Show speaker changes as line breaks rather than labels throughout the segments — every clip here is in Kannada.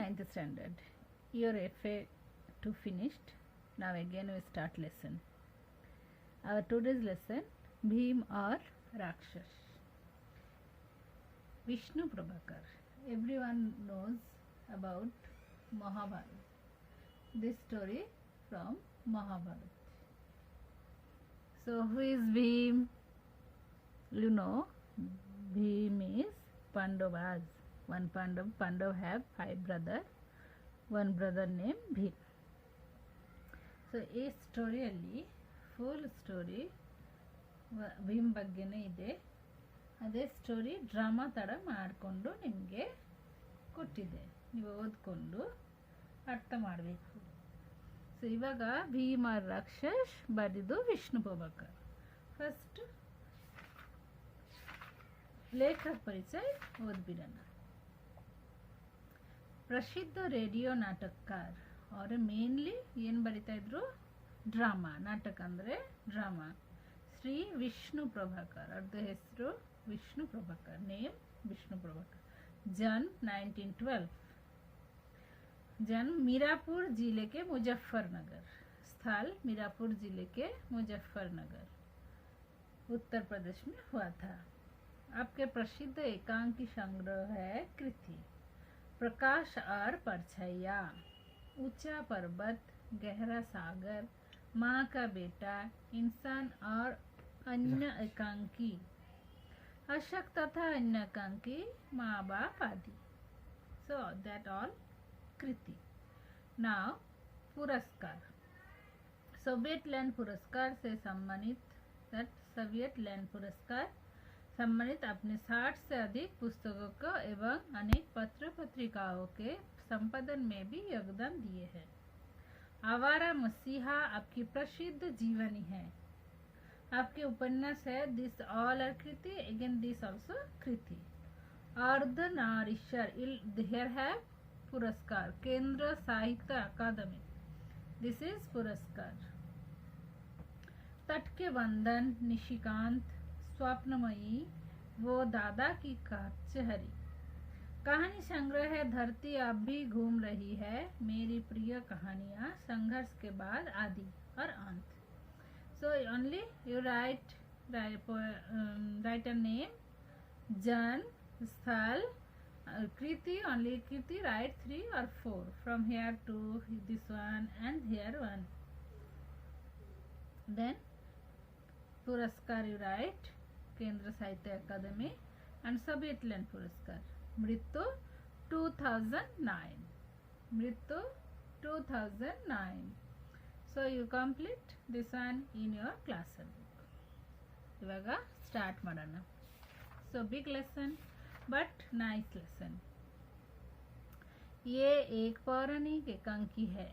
9th standard. Your FA2 finished. Now again we start lesson. Our today's lesson, Bhim or Rakshas. Vishnu Prabhakar. Everyone knows about Mahabharata. This story from Mahabharata. So who is Bhim? You know, Bhim is Pandavas. One Pandav have 5 brothers. One brother named Bhim. So ಈ ಸ್ಟೋರಿಯಲ್ಲಿ ಫುಲ್ ಸ್ಟೋರಿ ಭೀಮ್ ಬಗ್ಗೆನೇ ಇದೆ. ಅದೇ ಸ್ಟೋರಿ ಡ್ರಾಮಾ ಥರ ಮಾಡಿಕೊಂಡು ನಿಮಗೆ ಕೊಟ್ಟಿದೆ, ನೀವು ಓದ್ಕೊಂಡು ಅರ್ಥ ಮಾಡಬೇಕು. ಸೊ ಇವಾಗ ಭೀಮ್ ಆರ್ ರಾಕ್ಷಸ್ ಬರೆದು ವಿಷ್ಣು ಪ್ರಭಾಕರ್. ಫಸ್ಟ್ ಲೇಖಕ ಪರಿಚಯ ಓದ್ಬಿಡೋಣ. ಪ್ರಸಿದ್ಧ ರೇಡಿಯೋ ನಾಟಕಕಾರ. ಅವರು ಮೇನ್ಲಿ ಏನು ಬರಿತಾ ಇದ್ರು? ಡ್ರಾಮಾ. ನಾಟಕ ಅಂದರೆ ಡ್ರಾಮಾ. ಶ್ರೀ ವಿಷ್ಣು ಪ್ರಭಾಕರ್. ಅವ್ರದ್ದು ಹೆಸರು ವಿಷ್ಣು ಪ್ರಭಾಕರ್. ನೇಮ್ ವಿಷ್ಣು ಪ್ರಭಾಕರ್. जन्म 1912. जन्म मीरापुर जिले के मुजफ्फरनगर. स्थल मीरापुर जिले के मुजफ्फरनगर, उत्तर प्रदेश में हुआ था. आपके प्रसिद्ध एकांकी संग्रह है कृति, प्रकाश और परछाइयाँ, ऊंचा पर्वत, गहरा सागर, माँ का बेटा, इंसान और अन्य एकांकी, अशक तथा अन्य एकांकी, माँ बाप आदि. So that all Kriti. Now पुरस्कार. सोवियत लैंड पुरस्कार से सम्मानित. that सोवियत लैंड पुरस्कार सम्मानित अपने 60 से अधिक पुस्तकों को एवं अनेक पत्र पत्रिकाओं के संपादन में भी योगदान दिए हैं. आवारा मसीहा आपकी प्रसिद्ध जीवनी है. आपके उपन्यास है दिस ऑल आर कृति, अगेन दिस ऑल्सो कृति. अर्धनारीश्वर हियर है पुरस्कार. केंद्र साहित्य अकादमी, दिस इज पुरस्कार. तट के बंधन, निशिकांत, स्वप्नमयी, वो दादा की कचहरी. कहानी संग्रह है धरती अब भी घूम रही है, मेरी प्रिय कहानियाँ, संघर्ष के बाद आदि और अंत. So only you write a name, Jan, Sthal, Kriti, only Kriti write 3 or 4. From here to this one and here one. Then Puraskar you write Kendra Sahitya Akademi and Soviet Land Puraskar. Mrityu 2009. Mrityu 2009. So you complete this one in your class book. ಇವಾಗ ಸ್ಟಾರ್ಟ್ ಮಾಡೋಣ. So big lesson but nice lesson. ये एक पौराणिक एकांकी है.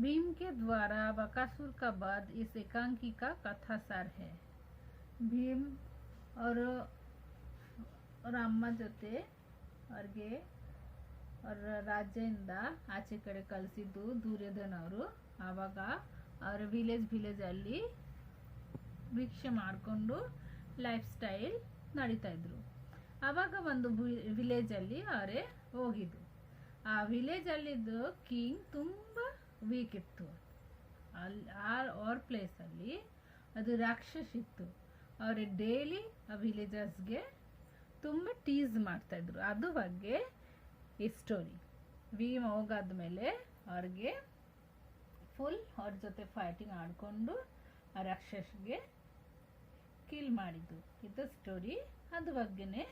भीम के द्वारा बकासुर का वध इस एकांकी का कथासार है. भीम और ಅಮ್ಮ ಜೊತೆ ಅವ್ರಿಗೆ ಅವ್ರ ರಾಜ್ಯದಿಂದ ಆಚೆ ಕಡೆ ಕಳಿಸಿದ್ದು ದುರ್ಯೋಧನ ಅವರು. ಆವಾಗ ಅವರ ವಿಲೇಜಲ್ಲಿ ಭಿಕ್ಷೆ ಮಾಡಿಕೊಂಡು ಲೈಫ್ ಸ್ಟೈಲ್ ನಡೀತಾ ಇದ್ರು. ಆವಾಗ ಒಂದು ವಿಲೇಜಲ್ಲಿ ಅವರೇ ಹೋಗಿದ್ದು. ಆ ವಿಲೇಜಲ್ಲಿದ್ದು ಕಿಂಗ್ ತುಂಬ ವೀಕ್ ಇತ್ತು. ಅವ್ರ ಪ್ಲೇಸಲ್ಲಿ ಅದು ರಾಕ್ಷಸ ಇತ್ತು. ಅವರೇ ಡೈಲಿ ಆ ವಿಲೇಜರ್ಸ್ಗೆ ತುಂಬ ಟೀಸ್ ಮಾಡ್ತಾಯಿದ್ರು. ಅದು ಬಗ್ಗೆ ಈ ಸ್ಟೋರಿ. ಭೀಮ್ ಹೋಗಾದ್ಮೇಲೆ ಅವ್ರಿಗೆ ಫುಲ್ ಅವ್ರ ಜೊತೆ ಫೈಟಿಂಗ್ ಆಡಿಕೊಂಡು ಆ ರಾಕ್ಷಸ್ಗೆ ಕಿಲ್ ಮಾಡಿದ್ದು. ಇದು ಸ್ಟೋರಿ. ಅದು ಬಗ್ಗೆನೇ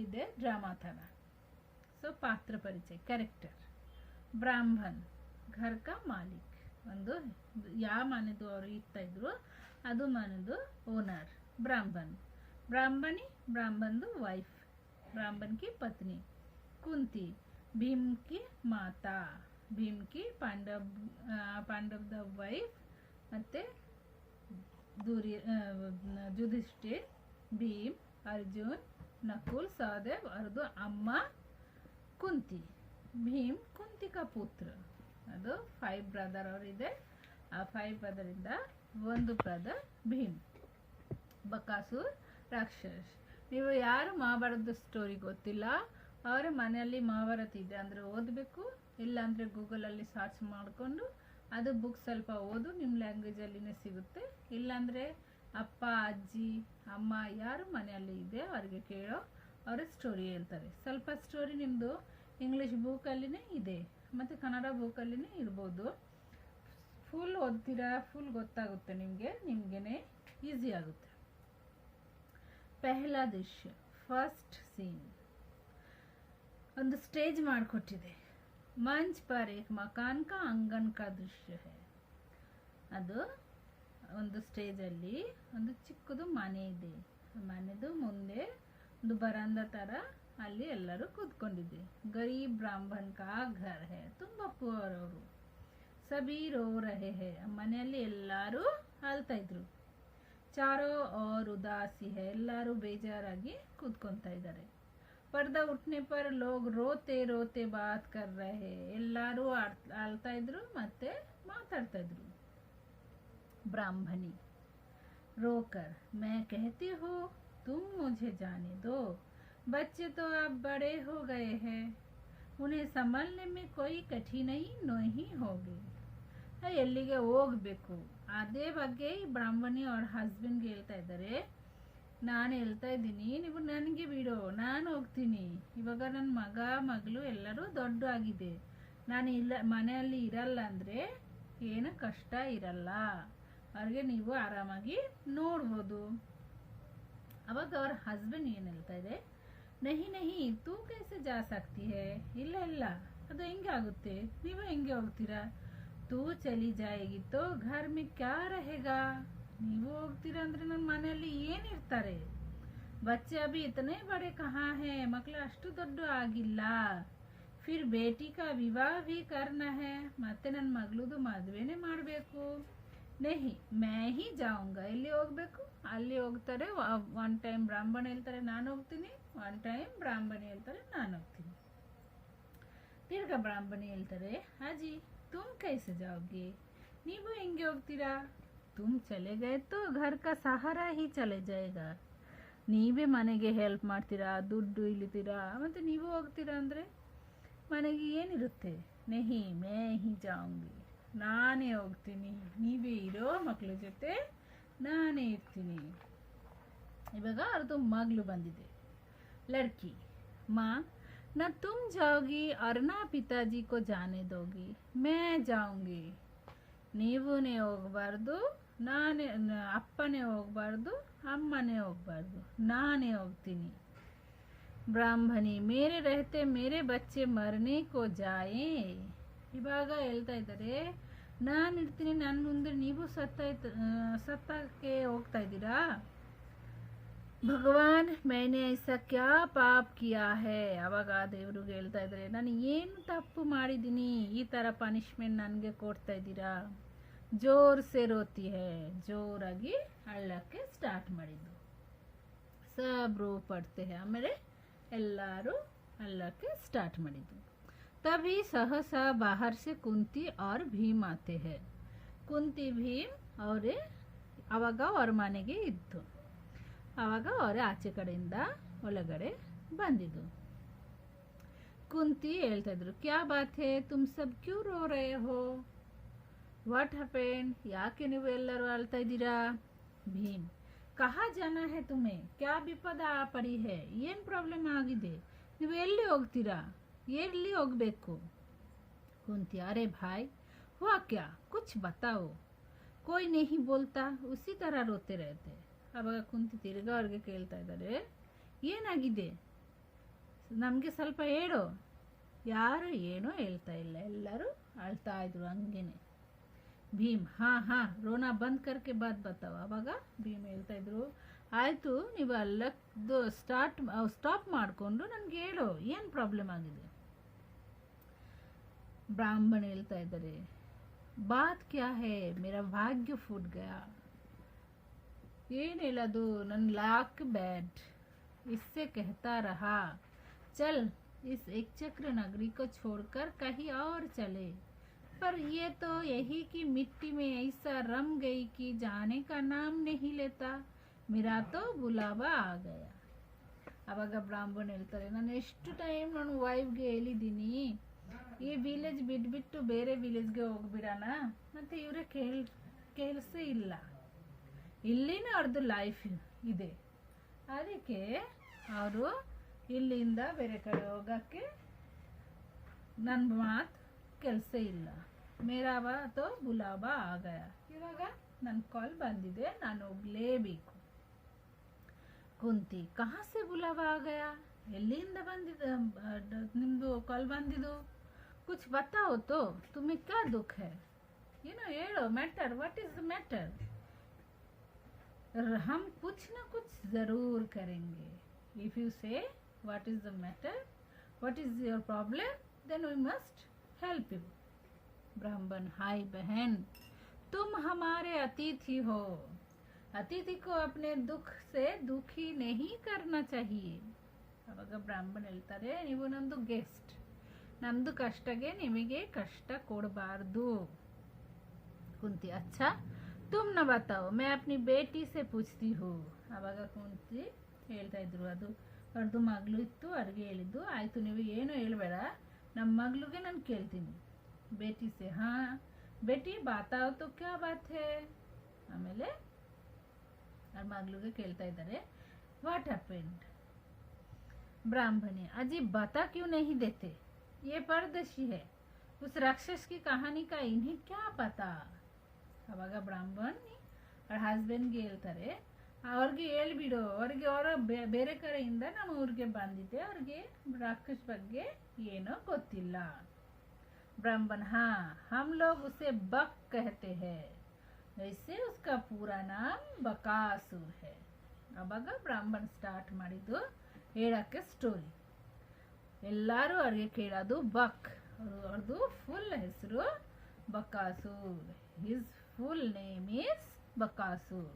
ಇದೆ ಡ್ರಾಮಾ ಥರ. ಸೊ ಪಾತ್ರ ಪರಿಚಯ. ಕ್ಯಾರೆಕ್ಟರ್ ಬ್ರಾಹ್ಮಣ್, ಘರ್ ಕಾ ಮಾಲೀಕ್. ಒಂದು ಯಾವ ಮನೆದು ಅವರು ಇರ್ತಾಯಿದ್ರು ಅದು ಮನೆದು ಓನರ್ ಬ್ರಾಹ್ಮಣ್. ब्राह्मणी, ब्राह्मण वाइफ, ब्राह्मण की पत्नी. कुंती, भीम की माता. भीम की पांडव द वाइफ. ಮತ್ತೆ युधिष्ठिर, भीम, अर्जुन, नकुल, सहदेव ಅವ್ರದ್ದು ಅಮ್ಮ ಕುಂತಿ. ಭೀಮ್ ಕುಂತಿ का पुत्र. ಅದು 5 ಬ್ರದರ್ ಅವರಿದೆ. ಆ 5 ಬ್ರದರಿಂದ ಒಂದು ಬ್ರದರ್ ಭೀಮ್. ಬಕಾಸುರ್ ರಾಕ್ಷಸ್. ನೀವು ಯಾರು ಮಹಾಭಾರತದ ಸ್ಟೋರಿ ಗೊತ್ತಿಲ್ಲ ಅವರ ಮನೆಯಲ್ಲಿ ಮಹಾಭಾರತ ಇದೆ ಅಂದರೆ ಓದಬೇಕು, ಇಲ್ಲಾಂದರೆ ಗೂಗಲಲ್ಲಿ ಸರ್ಚ್ ಮಾಡಿಕೊಂಡು ಅದು ಬುಕ್ ಸ್ವಲ್ಪ ಓದು, ನಿಮ್ಮ ಲ್ಯಾಂಗ್ವೇಜಲ್ಲಿನೇ ಸಿಗುತ್ತೆ. ಇಲ್ಲಾಂದರೆ ಅಪ್ಪ ಅಜ್ಜಿ ಅಮ್ಮ ಯಾರು ಮನೆಯಲ್ಲಿ ಇದೆ ಅವ್ರಿಗೆ ಕೇಳೋ, ಅವರು ಸ್ಟೋರಿ ಹೇಳ್ತಾರೆ. ಸ್ವಲ್ಪ ಸ್ಟೋರಿ ನಿಮ್ಮದು ಇಂಗ್ಲೀಷ್ ಬುಕ್ಕಲ್ಲಿನೇ ಇದೆ ಮತ್ತು ಕನ್ನಡ ಬುಕ್ಕಲ್ಲಿನೇ ಇರ್ಬೋದು. ಫುಲ್ ಓದ್ತೀರಾ, ಫುಲ್ ಗೊತ್ತಾಗುತ್ತೆ ನಿಮಗೇನೆ ಈಸಿ ಆಗುತ್ತೆ. ಪೆಹ್ಲಾ ದೃಶ್ಯ, ಫಸ್ಟ್ ಸೀನ್. ಒಂದು ಸ್ಟೇಜ್ ಮಾಡಿಕೊಟ್ಟಿದೆ. ಮಂಚ್ ಪರ್ ಏಕ್ ಮಕಾನ್ ಕಾ ಅಂಗನ್ ಕಾ ದೃಶ್ಯ ಹೈ. ಅದು ಒಂದು ಸ್ಟೇಜಲ್ಲಿ ಒಂದು ಚಿಕ್ಕದು ಮನೆ ಇದೆ. ಮನೆದು ಮುಂದೆ ಒಂದು ಬರಾಂದ ಥರ ಅಲ್ಲಿ ಎಲ್ಲರೂ ಕೂತ್ಕೊಂಡಿದ್ದೆ. ಗರೀಬ್ ಬ್ರಾಹ್ಮಣ್ ಕಾ ಘರ್ ಹೈ, ತುಂಬ ಪುವರ್ ಅವರು. ಸಬಿ ರೋ ರಹೆ ಹೈ, ಮನೆಯಲ್ಲಿ ಎಲ್ಲರೂ ಅಳ್ತಾ ಇದ್ರು. ಚಾರೋ ಔರ್ ಉದಾಸಿ ಹೈ, ಎಲ್ಲರೂ ಬೇಜಾರಾಗಿ ಕೂತ್ಕೊತಾ ಇದ್ದಾರೆ. ಪರ್ದಾ ಉಠ್ನೆ ಪರ್ ಲೋಗ್ ರೋತೆ ರೋತೆ ಬಾತ್ ಕರ್ ರಹೆ, ಎಲ್ಲರೂ ಅಳ್ತಾ ಇದ್ರು ಮತ್ತೆ ಮಾತಾಡ್ತಾ ಇದ್ರು. ब्राह्मणी रोकर, मैं कहती हूँ तुम मुझे जाने दो, बच्चे तो अब बड़े हो गए हैं, उन्हें संभालने में कोई कठिनाई नहीं होगी. ಎಲ್ಲಿಗೆ ಹೋಗಬೇಕು ಅದೇ ಬಗ್ಗೆ ಈ ಬ್ರಾಹ್ಮಣಿ ಅವ್ರ ಹಸ್ಬೆಂಡ್ಗೆ ಹೇಳ್ತಾ ಇದ್ದಾರೆ. ನಾನು ಹೇಳ್ತಾ ಇದ್ದೀನಿ, ನೀವು ನನಗೆ ಬಿಡೋ, ನಾನು ಹೋಗ್ತೀನಿ. ಇವಾಗ ನನ್ನ ಮಗ ಮಗಳು ಎಲ್ಲರೂ ದೊಡ್ಡ ಆಗಿದೆ, ನಾನು ಮನೆಯಲ್ಲಿ ಇರಲ್ಲ ಅಂದರೆ ಏನು ಕಷ್ಟ ಇರಲ್ಲ, ಅವ್ರಿಗೆ ನೀವು ಆರಾಮಾಗಿ ನೋಡ್ಬೋದು. ಅವಾಗ ಅವ್ರ ಹಸ್ಬೆಂಡ್ ಏನು ಹೇಳ್ತಾ ಇದೆ, ನಹಿ ನಹಿ ತೂ ಕೈಸೆ ಜಾ ಸಕ್ತಿ ಹೈ, ಇಲ್ಲ ಇಲ್ಲ ಅದು ಹೆಂಗೆ ಆಗುತ್ತೆ, ನೀವು ಹೆಂಗೆ ಹೋಗ್ತೀರಾ. ತೂ ಚಲಿ ಜಾಯೇಗಿ ತೋ ಘರ್ ಮೇ ಕ್ಯಾ रहेगा, ನೀವು ಹೋಗ್ತೀರಾ ಅಂದರೆ ನನ್ನ ಮನೆಯಲ್ಲಿ ಏನಿರ್ತಾರೆ. ಬಚ್ಚೆ ಅಭಿ ಇತನೆ ಬಡೆ ಕಹಾ ಹೈ, ಮಕ್ಕಳು ಅಷ್ಟು ದೊಡ್ಡ ಆಗಿಲ್ಲ. ಫಿರ್ ಬೇಟಿ ಕಾ ವಿವಾಹ ಭಿ ಕರ್ನಾ ಹೈ, ಮತ್ತೆ ನನ್ನ ಮಗಳದು ಮದುವೆನೇ ಮಾಡಬೇಕು. ನೆಹಿ ಮೈ ಹಿ ಜಾऊंगा, ಎಲ್ಲಿ ಹೋಗ್ಬೇಕು ಅಲ್ಲಿ ಹೋಗ್ತಾರೆ. ಒನ್ ಟೈಮ್ ಬ್ರಾಹ್ಮಣ ಹೇಳ್ತಾರೆ ನಾನು ಹೋಗ್ತೀನಿ, ಒನ್ ಟೈಮ್ ಬ್ರಾಹ್ಮಣಿ ಹೇಳ್ತಾರೆ ನಾನು ಹೋಗ್ತೀನಿ. ತಿರ್ಗಾ ಬ್ರಾಹ್ಮಣಿ ಹೇಳ್ತಾರೆ, ಅಜ್ಜಿ ತುಮ್ ಕೈಸೆ ಜಾओगे, ನೀವು ಹೆಂಗೆ ಹೋಗ್ತೀರಾ. ತುಮ್ ಚಲೆ ಗए तो घर का सहारा ही चले जाएगा, ನೀವೇ ಮನೆಗೆ ಹೆಲ್ಪ್ ಮಾಡ್ತೀರಾ, ದುಡ್ಡು ಇಳಿತೀರಾ, ಮತ್ತು ನೀವು ಹೋಗ್ತೀರಾ ಅಂದರೆ ಮನೆಗೆ ಏನಿರುತ್ತೆ. ನೆಹಿ ಮೈ ಹಿ ಜಾऊंगी, ನಾನೇ ಹೋಗ್ತೀನಿ, ನೀವೇ ಇರೋ ಮಕ್ಕಳ ಜೊತೆ ನಾನೇ ಇರ್ತೀನಿ. ಇವಾಗ ಅವ್ರದ್ದು ಮಗಳು ಬಂದಿದೆ. ಲಡ್ಕಿ, ಮಾ ನಾ ತುಮ್ ಜಾओगी और ना पिताजी को जाने दोगी, मैं जाऊंगी. ನೀವೂನೇ ಹೋಗಬಾರ್ದು, ನಾನೇ, ಅಪ್ಪನೇ ಹೋಗಬಾರ್ದು, ಅಮ್ಮನೇ ಹೋಗಬಾರ್ದು, ನಾನೇ ಹೋಗ್ತೀನಿ. ಬ್ರಾಹ್ಮಣಿ, ಮೇರೆ रहते मेरे बच्चे मरने को जाए. ಇವಾಗ ಹೇಳ್ತಾ ಇದ್ದಾರೆ, ನಾನು ಇರ್ತೀನಿ, ನನ್ನ ಮುಂದೆ ನೀವು ಸತ್ತಕ್ಕೆ ಹೋಗ್ತಾ ಇದ್ದೀರಾ. ಭಗವಾನ್ मैंने ऐसा क्या पाप किया है. ಅವಾಗ ದೇವ್ರಿಗೆ ಹೇಳ್ತಾ ಇದ್ದಾರೆ, ನಾನು ಏನು ತಪ್ಪು ಮಾಡಿದ್ದೀನಿ, ಈ ಥರ ಪನಿಷ್ಮೆಂಟ್ ನನಗೆ ಕೊಡ್ತಾ ಇದ್ದೀರಾ. ಜೋರ್ ಸೆ ರೋತಿ ಹೈ, ಜೋರಾಗಿ ಅಳ್ಳಕ್ಕೆ ಸ್ಟಾರ್ಟ್ ಮಾಡಿದ್ದು. ಸಬ್ ರೋ ಪಡ್ತೆ ಹೈ, ಆಮೇಲೆ ಎಲ್ಲರೂ ಅಳ್ಳಕ್ಕೆ ಸ್ಟಾರ್ಟ್ ಮಾಡಿದ್ದು. तभी सहसा बाहर से कुंती और भीम आते हैं. ಕುಂತಿ ಭೀಮ್ ಅವರೇ ಅವಾಗ ಅವ್ರ ಮನೆಗೆ ಇತ್ತು. ಆವಾಗ ಅವರೇ ಆಚೆ ಕಡೆಯಿಂದ ಒಳಗಡೆ ಬಂದಿದ್ದು. ಕುಂತಿ ಹೇಳ್ತಾ ಇದ್ರು, ಕ್ಯಾ ಬಾತ್ ಹೇ ತುಮ್ ಸಬ್ ಕ್ಯೂ ರೋ ರೇ ಹೋ, ವಾಟ್ ಹ್ಯಾಪೆಂಡ್, ಯಾಕೆ ನೀವು ಎಲ್ಲರೂ ಅಳ್ತಾ ಇದ್ದೀರಾ. ಭೀಮ್, ಕಹಾ ಜಾನಾ ಹೇ ತುಮೆ, ಕ್ಯಾ ವಿಪದ ಪಡಿ ಹೇ, ಏನು ಪ್ರಾಬ್ಲಮ್ ಆಗಿದೆ, ನೀವು ಎಲ್ಲಿ ಹೋಗ್ತೀರಾ, ಎಲ್ಲಿ ಹೋಗಬೇಕು. ಕುಂತಿ, ಅರೆ ಭಾಯ್ हुआ क्या, कुछ बताओ. कोई नहीं बोलता, उसी तरह रोते रहते. ಅವಾಗ ಕುಂತಿ ತಿರ್ಗಾ ಅವ್ರಿಗೆ ಕೇಳ್ತಾ ಇದ್ದಾರೆ, ಏನಾಗಿದೆ ನಮಗೆ ಸ್ವಲ್ಪ ಹೇಳು. ಯಾರು ಏನೋ ಹೇಳ್ತಾ ಇಲ್ಲ, ಎಲ್ಲರೂ ಅಳ್ತಾ ಇದ್ರು ಹಂಗೇನೆ. ಭೀಮ್, ಹಾ ರೋನಾ ಬಂದ್ ಕರ್ಕೆ ಬಾತ್ ಬತಾವ. ಅವಾಗ ಭೀಮ್ ಹೇಳ್ತಾ ಇದ್ರು, ಆಯಿತು ನೀವು ಅಲ್ಲದ್ದು ಸ್ಟಾಪ್ ಮಾಡಿಕೊಂಡು ನನಗೆ ಹೇಳು ಏನು ಪ್ರಾಬ್ಲಮ್ ಆಗಿದೆ. ಬ್ರಾಹ್ಮಣ ಹೇಳ್ತಾ ಇದ್ದಾರೆ, बात क्या है, मेरा भाग्य फूट गया. ಏನು ಹೇಳೋದು, ನನ್ನ ಲಾಕ್ ಬ್ಯಾಡ್. इससे कहता रहा, चल इस एक चक्र नगरी को छोड़कर कहीं और चले, पर ये तो यही की मिट्टी में ऐसा रम गई कि जाने का नाम नहीं लेता. मेरा तो बुलावा आ गया. ಅವಾಗ ಬ್ರಾಹ್ಮಣ ಹೇಳ್ತಾರೆ, ನಾನು ಎಷ್ಟು ಟೈಮ್ ನಾನು ವೈಫ್ಗೆ ಹೇಳಿದ್ದೀನಿ ಈ ವಿಲೇಜ್ ಬಿಟ್ಬಿಟ್ಟು ಬೇರೆ ವಿಲೇಜ್ಗೆ ಹೋಗ್ಬಿಡೋಣ, ಮತ್ತು ಇವರೇ ಕೆಲಸ ಇಲ್ಲ, ಇಲ್ಲಿನೂ ಅವ್ರದ್ದು ಲೈಫ್ ಇದೆ, ಅದಕ್ಕೆ ಅವರು ಇಲ್ಲಿಂದ ಬೇರೆ ಕಡೆ ಹೋಗೋಕ್ಕೆ ನನ್ನ ಮಾತು ಕೆಲಸ ಇಲ್ಲ. ಮೇರಾವ ಅಥವಾ ಬುಲಾವ ಆಗಯ, ಇವಾಗ ನನ್ನ ಕಾಲ್ ಬಂದಿದೆ, ನಾನು ಹೋಗಲೇಬೇಕು. ಕುಂತಿ, ಕಹಾಸೆ ಬುಲಾವ ಆಗಯ, ಎಲ್ಲಿಂದ ಬಂದಿದೆ ನಿಮ್ಮದು ಕಾಲ್ ಬಂದಿದ್ದು? कुछ बताओ तो, तुम्हें क्या दुख है, ಹೇಳೋ matter, what is the matter? हम कुछ ना कुछ जरूर करेंगे. If you say what is the matter, what is your problem, then we must help you. ब्राह्मण, हाय बहन, तुम हमारे अतिथि हो, अतिथि को अपने दुख से दुखी नहीं करना चाहिए. ಅವಾಗ ಬ್ರಾಹ್ಮಣ ಹೇಳ್ತಾರೆ, ನೀವು ನಮ್ಮದು ಗೆಸ್ಟ್, ನಮ್ಮದು ಕಷ್ಟಗೆ ನಿಮಗೆ ಕಷ್ಟ ಕೊಡಬಾರ್ದು. ಕುಂತಿ, अच्छा तुम न बताओ, मैं अपनी बेटी से पूछती हूँ. ಅವಾಗ ಕುಂತಿ ಹೇಳ್ತಾ ಇದ್ರು, ಅದು ಅವ್ರದ್ದು ಮಗಳು ಇತ್ತು, ಅವ್ರಿಗೆ ಹೇಳಿದ್ದು, ಆಯಿತು ನೀವು ಏನು ಹೇಳಬೇಡ, ನಮ್ಮ ಮಗಳಿಗೆ ನಾನು ಕೇಳ್ತೀನಿ. ಬೇಟಿ ಸೆ, ಹಾಂ ಬೇಟಿ ಬಾತಾವ್ ತೋ ಕ್ಯಾ ಬಾತ್ ಹೇ. ಆಮೇಲೆ ಅವ್ರ ಮಗಳಿಗೆ ಕೇಳ್ತಾ ಇದ್ದಾರೆ, ವಾಟ್ ಹ್ಯಾಪೆಂಡ್? ब्राह्मणी, अजी बता क्यों नहीं देते, ये परदेशी है, उस राक्षस की कहानी का इन्हें क्या पता. ಅವಾಗ ಬ್ರಾಹ್ಮಣಿ ಅವ್ರ ಹಸ್ಬೆಂಡ್ಗೆ ಹೇಳ್ತಾರೆ, ಅವ್ರಿಗೆ ಹೇಳ್ಬಿಡು, ಅವ್ರಿಗೆ ಅವರ ಬೇರೆ ಕಡೆಯಿಂದ ನಮ್ಮ ಊರಿಗೆ ಬಂದಿದ್ದೆ, ಅವ್ರಿಗೆ ರಾಕ್ಷಸ್ ಬಗ್ಗೆ ಏನೋ ಗೊತ್ತಿಲ್ಲ. ब्राह्मण, हाँ हम लोग उसे बक कहते हैं, वैसे उसका पूरा नाम बकासुर है. ಅವಾಗ ಬ್ರಾಹ್ಮಣ ಸ್ಟಾರ್ಟ್ ಮಾಡಿದ್ದು ಹೇಳಕ್ಕೆ ಸ್ಟೋರಿ. ಎಲ್ಲರೂ ಅವ್ರಿಗೆ ಕೇಳೋದು ಬಕ್, ಅವ್ರದ್ದು ಫುಲ್ ಹೆಸರು ಬಕಾಸುರ್, ಹಿಸ್ ಫುಲ್ ನೇಮ್ ಈಸ್ ಬಕಾಸುರ್.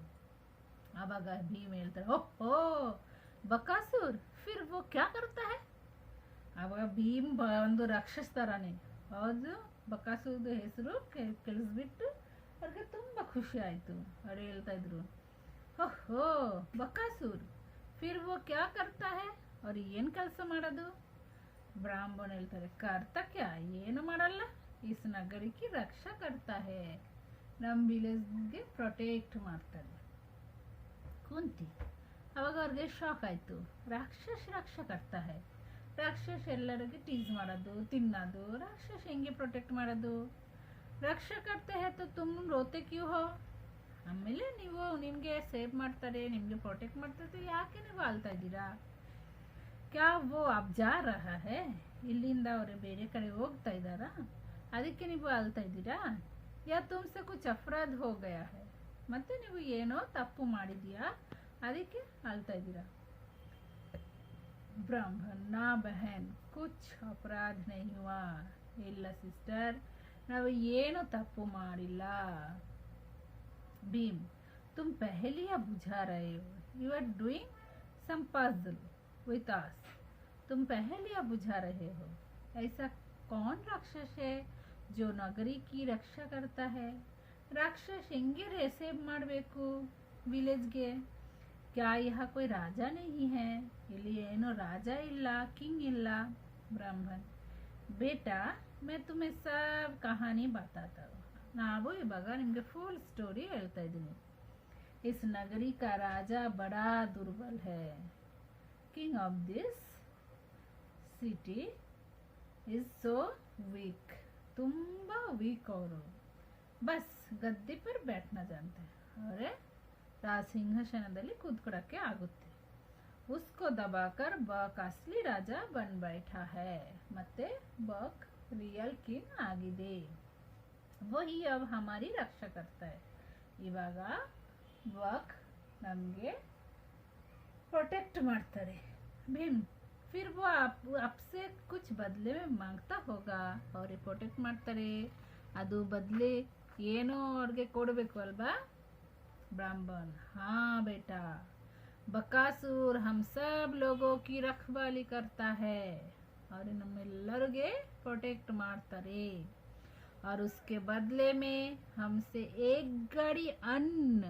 ಅವಾಗ ಭೀಮ್ ಹೇಳ್ತಾರೆ, ಓಹೋ ಬಕಾಸುರ್, ಫಿರ್ ವೋ ಕ್ಯಾ ಕರ್ತಾ ಹೈ. ಅವಾಗ ಭೀಮ್ ಒಂದು ರಾಕ್ಷಸ ಥರನೇ, ಹೌದು ಬಕಾಸುರ್ದು ಹೆಸರು ಕೇಳಿಸ್ಬಿಟ್ಟು ಅವ್ರಿಗೆ ತುಂಬ ಖುಷಿ ಆಯಿತು. ಅವ್ರು ಹೇಳ್ತಾ ಇದ್ರು, ಓಹೋ ಬಕಾಸುರ್, फिर वो क्या करता है, और ಏನು ಕೆಲಸ ಮಾಡೋದು? ಬ್ರಾಹ್ಮಣ ಹೇಳ್ತಾರೆ, ಕರ್ತ ಕ್ಯಾ, ಏನು ಮಾಡಲ್ಲ, ಇಸ್ ನಗರಿಕಿ ರಕ್ಷಾ ಕರ್ತಾ ಹೇ, ನಮ್ಮ ವಿಲೇಜ್ಗೆ ಪ್ರೊಟೆಕ್ಟ್ ಮಾಡ್ತಾರೆ. ಕುಂತಿ, ಅವಾಗ ಅವ್ರಿಗೆ ಶಾಕ್ ಆಯಿತು, ರಾಕ್ಷಸ ರಕ್ಷಾ ಕರ್ತಾ ಹೇ, ರಾಕ್ಷಸ ಎಲ್ಲರಿಗೆ ಟೀಸ್ ಮಾಡೋದು, ತಿನ್ನೋದು, ರಾಕ್ಷಸ ಹೆಂಗೆ ಪ್ರೊಟೆಕ್ಟ್ ಮಾಡೋದು? ರಕ್ಷಾ ಕರ್ತೆ ಹೇ ತೋ ತುಮ್ ರೋತೆ ಕ್ಯೂ ಹೋ, ಆಮೇಲೆ ನೀವು ನಿಮಗೆ ಸೇವ್ ಮಾಡ್ತಾರೆ, ನಿಮಗೆ ಪ್ರೊಟೆಕ್ಟ್ ಮಾಡ್ತಾರೆ, ಯಾಕೆ ನೀವು ಆಳ್ತಾ ಇದ್ದೀರಾ? ಕ್ಯಾ ವೋ ಅಬ್ ಜಾ ರಹಾ ಹೇ, ಇಲ್ಲಿಂದ ಅವರು ಬೇರೆ ಕಡೆ ಹೋಗ್ತಾ ಇದ್ದಾರಾ, ಅದಕ್ಕೆ ನೀವು ಆಳ್ತಾ ಇದ್ದೀರಾ? ಯಾ ತುಮ್ಸೆ ಕುಚ್ ಅಪರಾಧ ಹೋ ಗಯಾ ಹೇ, ಮತ್ತೆ ನೀವು ಏನೋ ತಪ್ಪು ಮಾಡಿದೀಯಾ, ಅದಕ್ಕೆ ಆಳ್ತಾ ಇದ್ದೀರಾ. ಬ್ರಾಹ್ಮಣ, ನಾ ಬಹನ್ ಕುಚ್ ಅಪರಾಧ ನಹೀ ಹುವಾ, ಇಲ್ಲ ಸಿಸ್ಟರ್, ನಾವು ಏನು ತಪ್ಪು ಮಾಡಿಲ್ಲ. भीम, तुम पहेलियां बुझा रहे हो, you are doing some puzzle with us, तुम पहेलियां बुझा रहे हो. ऐसा कौन राक्षस है जो नगरी की रक्षा करता है? राक्षस ಹೆಂಗೆ ರೇಸೇವ್ ಮಾಡಬೇಕು ವಿಲೇಜ್ಗೆ? क्या यहाँ कोई राजा नहीं है, ಇಲ್ಲಿ ಏನು ರಾಜ ಇಲ್ಲ, किंग ಇಲ್ಲ. ब्राह्मण, बेटा मैं तुम्हें सब कहानी बताता हूँ, ನಾವು ಇವಾಗ ನಿಮಗೆ ಫುಲ್ ಸ್ಟೋರಿ ಹೇಳ್ತಾ ಇದ್ದೀನಿ. ಇಸ್ ನಗರಿ ಕಾ ರಾಜ ಬಡಾ ದುರ್ಬಲ್ ಹೈ, king of this city is so weak, ತುಂಬ ವೀಕ್ ಅವರು, ಬಸ್ ಗದ್ದೆ ಪರ್ बैठना जानते हैं, ಅವರೇ ಸಿಂಹಾಸನದಲ್ಲಿ ಕೂತ್ಕೊಳ್ಳೋಕ್ಕೆ ಆಗುತ್ತೆ. ಉಸ್ಕೋ ದಬಾಕರ್ ಬಕ್ ಅಸ್ಲಿ ರಾಜ ಬನ್ ಬೈಠಾ ಹೈ, ಮತ್ತೆ ಬಕ್ ರಿಯಲ್ ಕಿಂಗ್ ಆಗಿದೆ. वही अब हमारी रक्षा करता है, ಇವಾಗ ಬಕ್ ನಮಗೆ ಪ್ರೊಟೆಕ್ಟ್ ಮಾಡ್ತಾರೆ. ಭೀಮ್, फिर वो आपसे कुछ बदले में मांगता होगा, ಅವ್ರಿಗೆ ಪ್ರೊಟೆಕ್ಟ್ ಮಾಡ್ತಾರೆ, ಅದು ಬದಲೆ ಏನೋ ಅವ್ರಿಗೆ ಕೊಡಬೇಕು ಅಲ್ವಾ? ब्राह्मण, हाँ बेटा, बकासुर हम सब लोगों की रखवाली करता है, और ನಮ್ಮೆಲ್ಲರಿಗೆ ಪ್ರೊಟೆಕ್ಟ್ ಮಾಡ್ತಾರೆ, और उसके बदले में हमसे एक गाड़ी अन्न,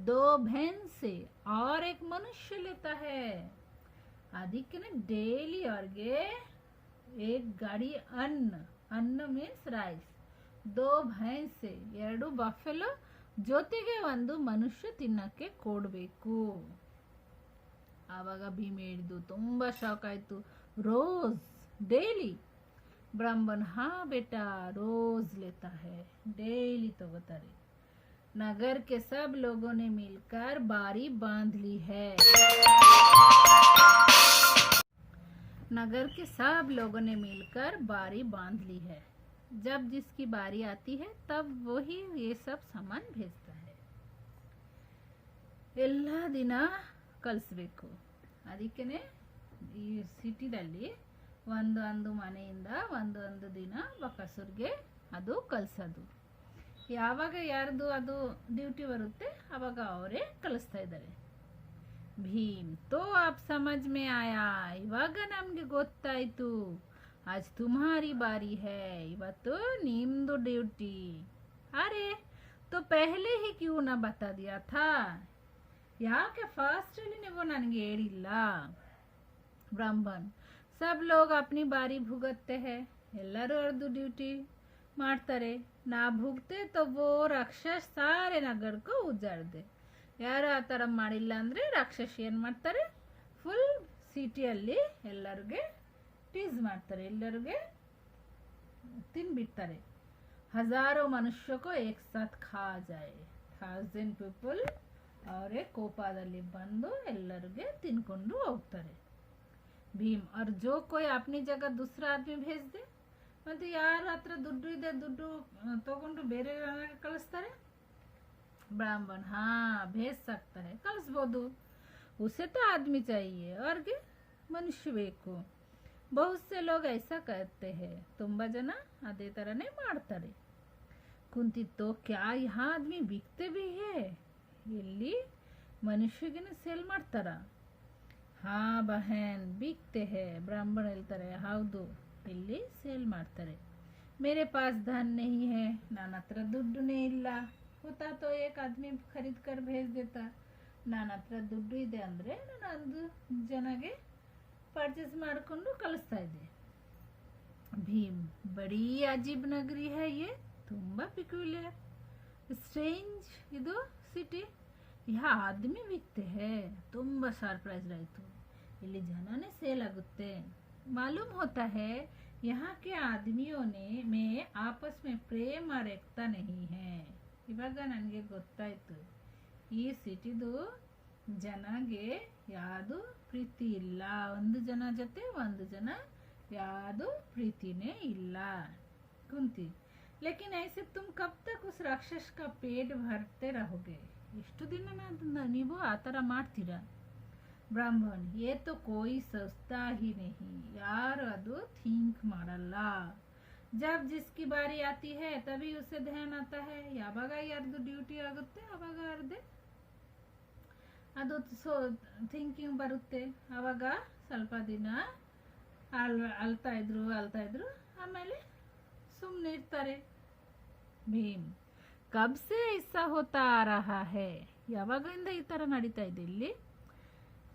2 भैंस और एक मनुष्य लेता है. ಅದಕ್ಕೆ ಡೈಲಿ ಅವ್ರಿಗೆ एक गाड़ी अन्न अन्न मीन्स ರೈಸ್ दो भैंस ಎರಡು ಬಫೆಲೋ ಜೊತೆಗೆ ಒಂದು ಮನುಷ್ಯ ತಿನ್ನಕ್ಕೆ ಕೊಡಬೇಕು. ಆವಾಗ ಭೀಮ್ ಹೇಳಿದ್ದು ತುಂಬಾ ಶಾಕ್ ಆಯ್ತು. रोज डेली ब्राह्मण हाँ बेटा रोज लेता है डेली तगोतारे. नगर के सब लोगों ने मिलकर बारी बांध ली है. नगर के सब लोगों ने मिलकर बारी बांध ली है. जब जिसकी बारी आती है तब वही ये सब सामान भेजता है. ಎಲ್ಲ ದಿನ ಕಳಿಸ್ಬೇಕು. ಅದಕ್ಕೇನೆ ಈ ಸಿಟಿದಲ್ಲಿ ಒಂದೊಂದು ಮನೆಯಿಂದ ಒಂದೊಂದು ದಿನ ಬಕಾಸುರ್ಗೆ ಅದು ಕಳಿಸೋದು. ಯಾವಾಗ ಯಾರ್ದು ಅದು ಡ್ಯೂಟಿ ಬರುತ್ತೆ ಅವಾಗ ಅವರೇ ಕಳಿಸ್ತಾ ಇದ್ದಾರೆ. ಭೀಮ್ तो आप समझ में आया ಇವಾಗ ನಮಗೆ ಗೊತ್ತಾಯ್ತು. आज तुम्हारी बारी है ಇವತ್ತು ನಿಮ್ದು ಡ್ಯೂಟಿ. अरे तो पहले ही क्यों ना बता दिया था ಯಾಕೆ ಫಾಸ್ಟ್ ಅಲ್ಲಿ ನೀವು ನನಗೆ ಹೇಳಿಲ್ಲ. ब्राह्मण सब लोग अपनी बारी भुगतते हैं ಎಲ್ಲರೂ ಅವ್ರದ್ದು ಡ್ಯೂಟಿ ಮಾಡ್ತಾರೆ. ನಾ ಭುಗತೆ तो वो राक्षस सारे नगर को उजाड़ दे. ಯಾರು ಆ ಥರ ಮಾಡಿಲ್ಲ ಅಂದರೆ ರಾಕ್ಷಸ ಏನು ಮಾಡ್ತಾರೆ, ಫುಲ್ ಸಿಟಿಯಲ್ಲಿ ಎಲ್ಲರಿಗೆ ಟೀಸ್ ಮಾಡ್ತಾರೆ, ಎಲ್ಲರಿಗೆ ತಿನ್ಬಿಡ್ತಾರೆ. ಹಜಾರೋ ಮನುಷ್ಯಕ್ಕೂ ಏಕ್ ಸಾಥ್ ಖಾ ಜಾಯೆ. 1000 ಪೀಪಲ್ ಅವರೇ ಕೋಪದಲ್ಲಿ ಬಂದು ಎಲ್ಲರಿಗೆ ತಿನ್ಕೊಂಡು ಹೋಗ್ತಾರೆ. ಭೀಮ್ और जो कोई अपनी जगह दूसरा आदमी भेज दे ಮತ್ತು ಯಾರ ಹತ್ರ ದುಡ್ಡು ಇದೆ ದುಡ್ಡು ತಗೊಂಡು ಬೇರೆ ಕಳಿಸ್ತಾರೆ. ब्राह्मण हाँ भेज सकता है ಕಳಿಸ್ಬೋದು. उसे तो आदमी चाहिए और मनुष्य ಬೇಕು. बहुत से लोग ऐसा कहते हैं ತುಂಬಾ ಜನ ಅದೇ ತರನೇ ಮಾಡ್ತಾರೆ. कुंती तो क्या यहाँ आदमी बिकते भी है ಇಲ್ಲಿ ಮನುಷ್ಯಗಿನ ಸೇಲ್ ಮಾಡ್ತಾರ. ಹಾ ಬಹನ್ ಬಿಕ್ತೆ ಹೇ. ಬ್ರಾಹ್ಮಣ ಹೇಳ್ತಾರೆ ಹೌದು ಇಲ್ಲಿ ಸೇಲ್ ಮಾಡ್ತಾರೆ. मेरे पास धन नहीं है ನನ್ನ ಹತ್ರ ದುಡ್ಡುನೇ ಇಲ್ಲ. होता तो एक आदमी खरीद कर भेज देता. ನನ್ನ ಹತ್ರ ದುಡ್ಡು ಇದೆ ಅಂದರೆ ನಾನು ಒಂದು ಜನಗೆ ಪರ್ಚೇಸ್ ಮಾಡಿಕೊಂಡು ಕಳಿಸ್ತಾ ಇದ್ದೆ. ಭೀಮ್ ಬಡೀ ಅಜೀಬ್ ನಗರಿ है ये ತುಂಬಾ ಪಿಕ್ಯುಲಿಯರ್ ಸ್ಟ್ರೇಂಜ್ ಇದು ಸಿಟಿ. यहाँ आदमी बिकते हैं. ತುಂಬ ಸರ್ಪ್ರೈಸ್ ಆಯಿತು. ಇಲ್ಲಿ ಜನನೇ ಸೇಲ್ ಆಗುತ್ತೆ. मालूम होता है यहाँ के आदमियों ने में आपस में प्रेम और एकता नहीं है. ಇವಾಗ ನನಗೆ ಗೊತ್ತಾಯ್ತು ಈ ಸಿಟಿದು ಜನಗೆ ಯಾವುದು ಪ್ರೀತಿ ಇಲ್ಲ. ಒಂದು ಜನ ಜೊತೆ ಒಂದು ಜನ ಯಾವುದು ಪ್ರೀತಿನೇ ಇಲ್ಲ. ಕುಂತಿ लेकिन ऐसे तुम कब तक उस राक्षस का पेट भरते रहोगे ಎಷ್ಟು ದಿನ ನೀವು ಆ ಥರ ಮಾಡ್ತೀರಾ. ब्राह्मण ये तो कोई सोचता ही नहीं ಯಾರು ಅದು ಥಿಂಕ್ ಮಾಡಲ್ಲ. जब जिसकी बारी आती है तभी उसे ध्यान आता है. ಯಾವಾಗ ಯಾರ್ದು ಡ್ಯೂಟಿ ಆಗುತ್ತೆ ಅವಾಗ ಅವ್ರದ್ದೇ ಅದು ಥಿಂಕಿಂಗ್ ಬರುತ್ತೆ. ಆವಾಗ ಸ್ವಲ್ಪ ದಿನ ಅಳ್ತಾ ಇದ್ರು ಆಮೇಲೆ ಸುಮ್ಮನೆ ಇರ್ತಾರೆ. ಭೀಮ್ ಕಬ್ ಸೆ ಐಸಾ ಹೋತಾ ಆ ರಹಾ ಹೈ ಯಾವಾಗಿಂದ ಈ ಥರ ನಡೀತಾ ಇದೆ ಇಲ್ಲಿ.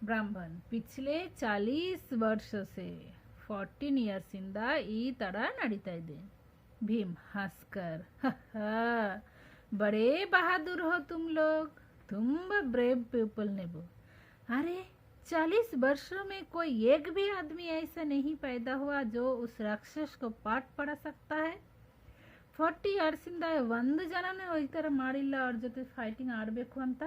ಬ್ರಾಹ್ಮಣ್ ಪಿछले 40 ವರ್ಷ से 14 ಇಯರ್ಸ್ ಇಂದ ಈ ಥರ ನಡೀತಾ ಇದೆ. ಭೀಮ್ ಹಸ್ಕರ್ ಬಡೇ ಬಹಾದೂರ್ ಹೋ ತುಮ್ ಲೋಗ್. ತುಂಬ ब्रेव पीपल ನೀವು. अरे 40 वर्षों में कोई एक भी आदमी ऐसा नहीं पैदा हुआ जो उस राक्षस को पाठ पढ़ा सकता है. 40 ಇಯರ್ಸ್ ಇಂದ ಒಂದು ಜನನೇ ಈ ಥರ ಮಾಡಿಲ್ಲ ಅವ್ರ ಜೊತೆ ಫೈಟಿಂಗ್ ಆಡಬೇಕು ಅಂತ.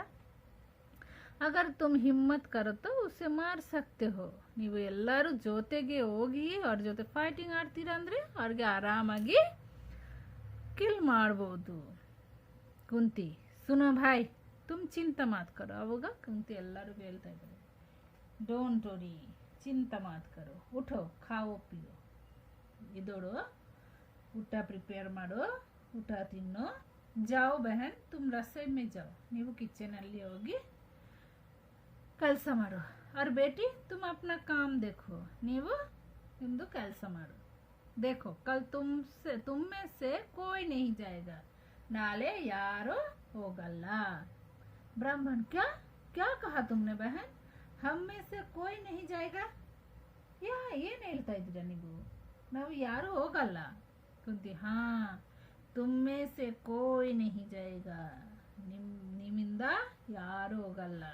अगर तुम हिम्मत करो तो उसे मार सकते हो. ನೀವು ಎಲ್ಲರೂ ಜೊತೆಗೆ ಹೋಗಿ ಅವ್ರ ಜೊತೆ ಫೈಟಿಂಗ್ ಆಡ್ತೀರಾ ಅಂದರೆ ಅವ್ರಿಗೆ ಆರಾಮಾಗಿ ಕಿಲ್ ಮಾಡ್ಬೋದು. ಕುಂತಿ ಸುನೋ ಭಾಯ್ तुम चिंता मत करो. ಅವಾಗ ಕುಂತಿ ಎಲ್ಲರಿಗೂ ಹೇಳ್ತಾ ಇದ್ದಾರೆ डोंट वरी चिंता मत करो. उठो खाओ पियो. ಇದೋಡು ಊಟ ಪ್ರಿಪೇರ್ ಮಾಡು, ಊಟ ತಿನ್ನು. जाओ बहन तुम रसोई में जाओ. ನೀವು ಕಿಚನಲ್ಲಿ ಹೋಗಿ ಕೆಲಸ ಮಾಡು. और बेटी तुम अपना काम देखो. ನೀವು ನಿಮ್ಮದು ಕೆಲಸ ಮಾಡು. देखो कल तुम में से कोई नहीं जाएगा. नाले यारो होगल्ला. ब्राह्मण क्या क्या कहा तुमने बहन. हम में से कोई नहीं जाएगा. ಏನ್ ಹೇಳ್ತಾ ಇದ್ದೀರಾ ನೀವು? ನಾವು ಯಾರು ಹೋಗಲ್ಲ. ಕುಂತಿ ಹಾ ತುಮ್ಮೆ ಸೆ ಕೋಯ್ ನಹಿ ಜಾಯೇಗಾ. ನಿಮ್ಮಿಂದ ಯಾರು ಹೋಗಲ್ಲ.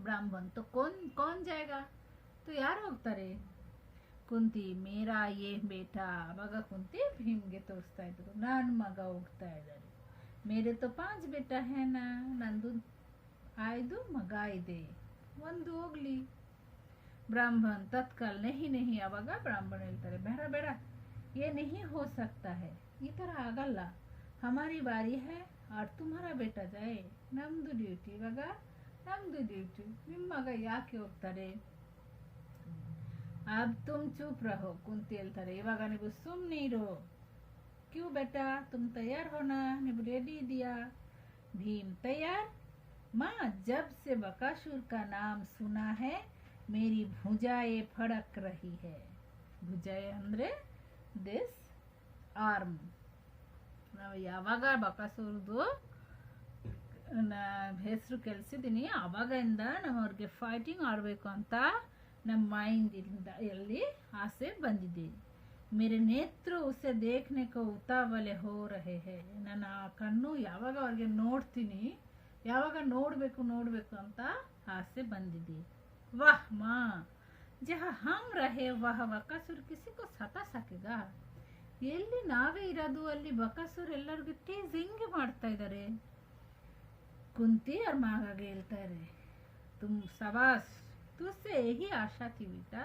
ಬ್ರಾಹ್ಮಣ್ तो कौन जाएगा? तो ಯಾರು ಹೋಗ್ತಾರೆ? ಕುಂತಿ ಮೇರಾ ಯೇ ಬೇಟಾ. ಅವಾಗ ಕುಂತಿ ಭೀಮ್ಗೆ ತೋರಿಸ್ತಾ ಇದ್ರು, ನನ್ನ ಮಗ ಹೋಗ್ತಾ ಇದ್ದಾರೆ. ಮೇರೆ तो 5 बेटा है ना. ನಂದು 5 ಮಗ ಇದೆ, ಒಂದು ಹೋಗ್ಲಿ. ब्राह्मण तत्काल नहीं नहीं. अವಾಗ ब्राह्मण ಹೇಳ್ತಾರೆ, ಬೇಡ ಬೇಡ, ये नहीं हो सकता है. ಈ ತರ ಆಗಲ್ಲ. हमारी बारी है और तुम्हारा बेटा जाए. ನಮ್ದು ಡ್ಯೂಟಿ, ಇವಾಗ ನಮ್ದು ಡ್ಯೂಟಿ. ನಿಮ್ಮ ಮಗ ಯಾಕೆ ಹೋಗ್ತಾರೆ? अब तुम चुप रहो. ಕುಂತಿ ಹೇಳ್ತಾರೆ, ಇವಾಗ ನೀವು ಸುಮ್ಮನೆ ಇರು. क्यों बेटा, तुम तैयार हो ना? ನೀವು ರೆಡಿ ಇದೆಯಾ? भीम तैयार. माँ, जब से बकासुर का नाम सुना है मेरी भुजाएं फड़क रही है. ಭುಜಾಯೆ ಅಂದ್ರೆ ದಿಸ್ ಆರ್ಮ್. ನಾವು ಯಾವಾಗ ಬಕಾಸುರದು ಹೆಸರು ಕೇಳಿಸಿದ್ದೀನಿ ಅವಾಗಿಂದ ನಾವು ಅವ್ರಿಗೆ ಫೈಟಿಂಗ್ ಆಡಬೇಕು ಅಂತ ನಮ್ಮ ಮೈಂಡ್ ಎಲ್ಲಿ ಆಸೆ ಬಂದಿದೆ. मेरे नेत्र उसे देखने को उतावले हो रहे हैं. ನನ್ನ ಕಣ್ಣು ಯಾವಾಗ ಅವ್ರಿಗೆ ನೋಡ್ತೀನಿ, ಯಾವಾಗ ನೋಡಬೇಕು ಅಂತ ಆಸೆ ಬಂದಿದೆ. वाह माँ, जहाँ हम रहे वह बकासुर किसी को सता सकेगा. ಎಲ್ಲಿ ನಾವೇ ಇರೋದು ಅಲ್ಲಿ ಬಕಾಸುರ್ ಎಲ್ಲರಿಗೂ ಟೀಸ್ ಹಿಂಗೆ ಮಾಡ್ತಾ ಇದ್ದಾರೆ. ಕುಂತಿ ಅವ್ರ ಮಗಾಗೆ ಹೇಳ್ತಾರೆ, तुम शाबाश, तुझसे यही आशा थी बेटा.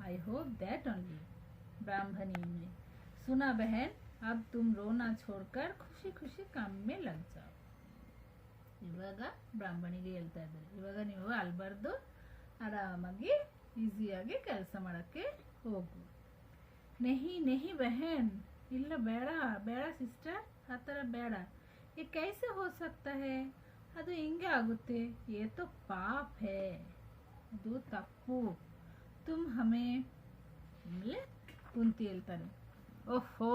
I hope that only. ब्राह्मणी ने सुना बहन, अब तुम रोना छोड़कर खुशी खुशी काम में लग जाओ. ಇವಾಗ ಬ್ರಾಹ್ಮಣಿಗೆ ಹೇಳ್ತಾ ಇದ್ದಾರೆ, ಇವಾಗ ನೀವು ಅಲ್ಬಾರ್ದು, ಆರಾಮಾಗಿ ಈಸಿಯಾಗಿ ಕೆಲಸ ಮಾಡೋಕ್ಕೆ ಹೋಗು. ನೆಹಿ ನೆಹಿ ಬಹನ್, ಇಲ್ಲ ಬೇಡ ಬೇಡ ಸಿಸ್ಟರ್, ಆ ಥರ ಬೇಡ. ये कैसे हो सकता है? ಅದು ಹಿಂಗೆ ಆಗುತ್ತೆ. ये तो पाप है, ಅದು ತಪ್ಪು. तुम हमें मिले. कुंती ಹೇಳ್ತಾನೆ, ओहो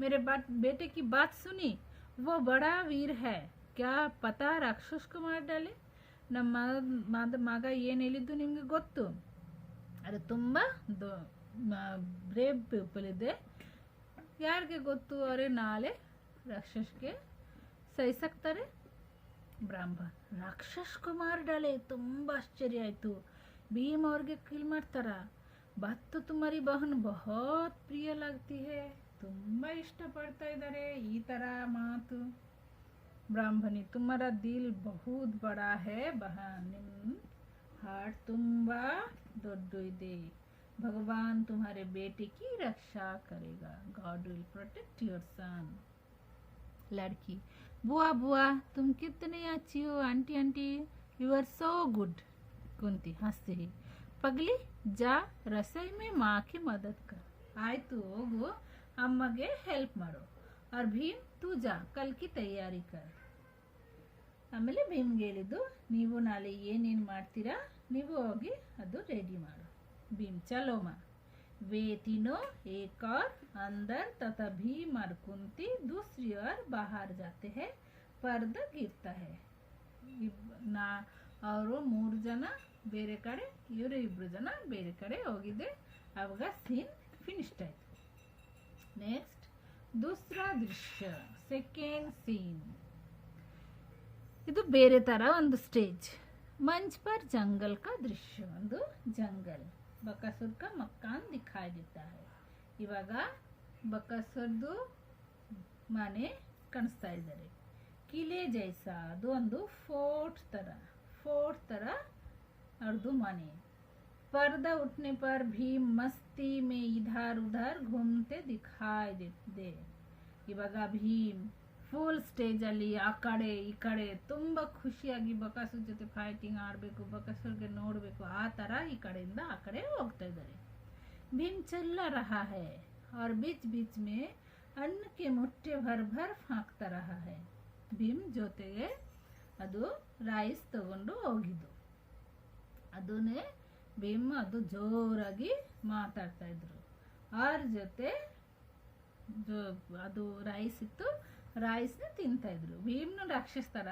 मेरे बेटे की बात सुनी. वो बड़ा वीर है, क्या पता राक्षस को मार डाले. ನಮ್ಮ ಮಗ ಏನು ಹೇಳಿದ್ದು ನಿಮಗೆ ಗೊತ್ತು, ಅದು ತುಂಬ ಬ್ರೇವ್ ಪೀಪಲ್ ಇದೆ. ಯಾರಿಗೆ ಗೊತ್ತು, ಅವರೇ ನಾಳೆ ರಾಕ್ಷಸ್ಗೆ ಸಹಿಸಕ್ತಾರೆ. ಬ್ರಾಹ್ಮಣ ರಾಕ್ಷಸ್ ಕುಮಾರ್ ಡಾಲೆ. ತುಂಬ ಆಶ್ಚರ್ಯ ಆಯಿತು. ಭೀಮ್ ಅವ್ರಿಗೆ ಕಿಲ್ ಮಾಡ್ತಾರ. बात तो तुम्हारी बहन बहुत प्रिय लगती है. ತುಂಬ ಇಷ್ಟಪಡ್ತಾ ಇದ್ದಾರೆ ಈ ಥರ ಮಾತು. ब्राह्मणी, तुम्हारा दिल बहुत बड़ा है बहन. ನಿಮ್ಮ हार्ट ತುಂಬ ದೊಡ್ಡ ಇದೆ. भगवान तुम्हारे बेटे की रक्षा करेगा. God will protect your son. लड़की, बुआ बुआ तुम कितनी अच्छी हो. Aunty aunty you are so good. Kunti हंसते ही, पगली जा रसोई में माँ की मदद कर. ಆಯ್ತು ಹೋಗು, ಅಮ್ಮಗೆ ಹೆಲ್ಪ್ ಮಾಡು. और भीम तू जा कल की तैयारी कर. ಆಮೇಲೆ ಭೀಮ್ಗೆ ಹೇಳಿದ್ದು, ನೀವು ನಾಳೆ ಏನೇನು ಮಾಡ್ತೀರಾ ನೀವು ಹೋಗಿ ಅದು ರೆಡಿ ಮಾಡು. भीम चलो माँ. वे तीनों एक और अंदर तथा भीम और कुंती दूसरी ओर बाहर जाते हैं. पर्दा गिरता है. ನಾ ಅವರು 3 ಜನ ಬೇರೆ ಕಡೆ, ಇವರು 2 ಜನ ಬೇರೆ ಕಡೆ ಹೋಗಿದೆ. ಅವಾಗ ಸೀನ್ ಫಿನಿಶ್ಡ್ ಆಯ್ತು. ನೆಕ್ಸ್ಟ್ ದೂಸರಾ ದೃಶ್ಯ, ಸೆಕೆಂಡ್ ಸೀನ್. ಇದು ಬೇರೆ ತರ ಒಂದು ಸ್ಟೇಜ್. ಮಂಚ್ पर जंगल का दृश्य. ಒಂದು ಜಂಗಲ್. बकासुर का मकान दिखाई देता है. ಇವಾಗ ಬಕಾಸುರ್ದು ಮನೆ ಕಾಣಿಸ್ತಾ ಇದ್ದಾರೆ. ಕಿಲೆ ಜೈಸಾ, ಅದು ಒಂದು ಫೋರ್ಟ್ ತರ ಅವ್ರದ್ದು ಮನೆ. पर्दा उठने पर भीम मस्ती में इधर उधर घूमते दिखाई देते. ಇವಾಗ ಭೀಮ್ ಫುಲ್ ಸ್ಟೇಜ್ ಅಲ್ಲಿ ಆ ಕಡೆ ಈ ಕಡೆ ತುಂಬ ಖುಷಿಯಾಗಿ ಬಕಾಸುರ್ ಜೊತೆ ಫೈಟಿಂಗ್ ಆಡಬೇಕು, ಬಕಾಸುರ್ಗೆ ನೋಡಬೇಕು, ಆ ಥರ ಈ ಕಡೆಯಿಂದ ಆ ಕಡೆ ಹೋಗ್ತಾ ಇದ್ದಾರೆ. भीम चल रहा है और बीच बीच में अन्न के मुट्ठे भर भर फांकता रहा है. ಭೀಮ್ ಜೊತೆಗೆ ಅದು ರೈಸ್ ತಗೊಂಡು ಹೋಗಿದ್ದು. ಅದನ್ನೇ ಭೀಮ್ ಅದು ಜೋರಾಗಿ ಮಾತಾಡ್ತಾ ಇದ್ರು. ಅವ್ರ ಜೊತೆ ಅದು ರೈಸ್ ಇತ್ತು, ರೈಸ್ನ ತಿಂತಾ ಇದ್ರು. ಭೀಮ್ನ ರಾಕ್ಷಸ ಥರ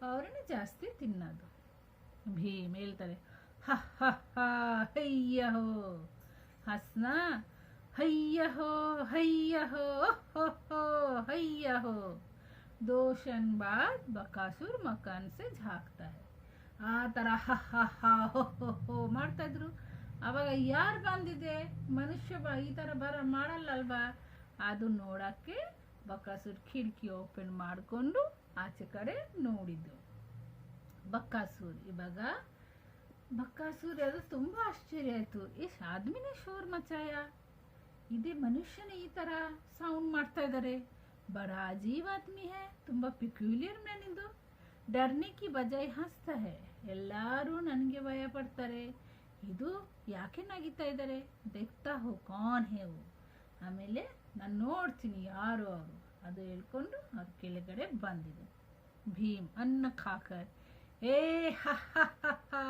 ಅವ್ರನ್ನ ಜಾಸ್ತಿ ತಿನ್ನೋದು. ಭೀಮ್ ಹೇಳ್ತಾರೆ, ಹ ಹ ಹ ಹಯ್ಯ ಹೋ, ಹಸ್ನ ಹಯ್ಯ ಹೋ ಹಯ್ಯ ಹೋ ಹೋ ಹೋ ಹಯ್ಯ ಹೋ. दोषन बाद बकासुर मकान से झांकता है. ಆ ಥರ ಹ ಹ ಹ ಹೋ ಹೋ ಹೋ ಮಾಡ್ತಾ ಇದ್ರು. ಅವಾಗ ಯಾರು ಬಂದಿದೆ ಮನುಷ್ಯ ಈ ಥರ ಮಾಡಲ್ಲಲ್ವಾ, ಅದು ನೋಡಕ್ಕೆ ಬಕಾಸುರ್ ಕಿಟಕಿ ಓಪನ್ ಮಾಡಿಕೊಂಡು ಆಚೆ ಕಡೆ ನೋಡಿದ್ದು. ಬಕಾಸುರ್ ಇವಾಗ ಬಕಾಸುರ್ ಅದು ತುಂಬ ಆಶ್ಚರ್ಯ ಆಯಿತು. ಎಷ್ಟು ಆದ್ಮೇಲೆ ಶೋರ್ ಮಚಾಯ, ಇದೇ ಮನುಷ್ಯನೇ ಈ ಥರ ಸೌಂಡ್ ಮಾಡ್ತಾ ಇದ್ದಾರೆ. बड़ा अजीब आदमी है, ತುಂಬ ಪಿಕ್ಯುಲಿಯರ್ ಮ್ಯಾನ್ ಇದು. ಡರ್ನೆ ಕಿ ಬಜಾಯ್ ಹಸ್ತಾ ಹೈ, ಎಲ್ಲರೂ ನನಗೆ ಭಯ ಪಡ್ತಾರೆ, ಇದು ಯಾಕೆ ನಗಿತಾ ಇದ್ದಾರೆ. ದೇಖ್ತಾ ಹೋ ಕಾನ್ ಹೇ वो, ಆಮೇಲೆ ನಾನು ನೋಡ್ತೀನಿ ಯಾರು ಅವರು, ಅದು ಹೇಳ್ಕೊಂಡು ಅವ್ರ ಕೆಳಗಡೆ ಬಂದಿದೆ. ಭೀಮ್ ಅನ್ನ ಖಾಕರ್ ಏ ಹ ಹ ಹ ಹ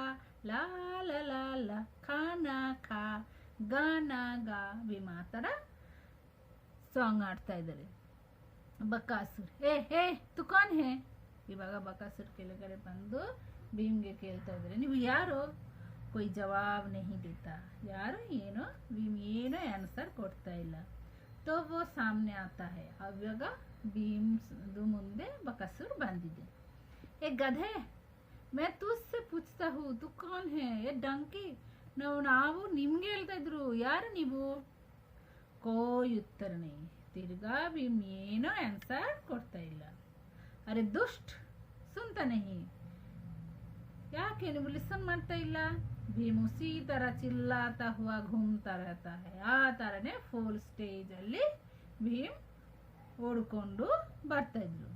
ಲಾ ಲಾ ಲಾ ಲಾ ಖಾನಾ ಖಾ ಗಾನಾ ಗಾ ಭೀಮ್ ಆ ಥರ ಸಾಂಗ್ ಆಡ್ತಾ ಇದ್ದಾರೆ. ಬಕಾಸುರ್ ಏ ಹೇ ತು ಕಾನ್ ಹೇ, ಇವಾಗ ಬಕಾಸುರ್ ಕೆಳಗಡೆ ಬಂದು ಭೀಮ್ಗೆ ಕೇಳ್ತಾ ಇದ್ದಾರೆ, ನೀವು ಯಾರು. ಕೊಯ್ ಜವಾಬ್ ನಹಿ ದೇತಾ, ಯಾರು ಏನೋ ಭೀಮ್ ಏನೋ ಆನ್ಸರ್ ಕೊಡ್ತಾ ಇಲ್ಲ. ತೋ ವೋ ಸಾಮ್ನೆ ಆತಾ ಹೈ, ಅವಾಗ ಭೀಮ್ದು ಮುಂದೆ ಬಕಾಸುರ್ ಬಂದಿದೆ. ಏ ಗಧೆ, ಮೈ ತುಜ್ಸೆ ಪೂಚ್ತಾ ಹೂ ತು ಕಾನ್ ಹೇ, ಏ ಡಂಕಿ, ನಾವು ನಿಮ್ಗೆ ಹೇಳ್ತಾ ಇದ್ರು, ಯಾರು ನೀವು. ಕೋಯ್ ಉತ್ತರ ನಹಿ, ತಿರ್ಗಾ ಭೀಮ್ ಏನೋ ಆನ್ಸರ್ ಕೊಡ್ತಾ ಇಲ್ಲ. ಅರೆ ದುಷ್ಟ ಸುನ್ತಾ ನಹಿ, ಯಾಕೆ ನೀವು ಲಿಸನ್ ಮಾಡ್ತಾ ಇಲ್ಲ. ಭೀಮ್ ಉಸಿ ತರ ಚಿಲ್ಲಾತಾ ಹುವಾ ಘೂಮ್ತಾ रहता है. ಆ ಥರನೇ ಫುಲ್ ಸ್ಟೇಜ್ ಅಲ್ಲಿ ಭೀಮ್ ಓಡ್ಕೊಂಡು ಬರ್ತಾ ಇದ್ರು.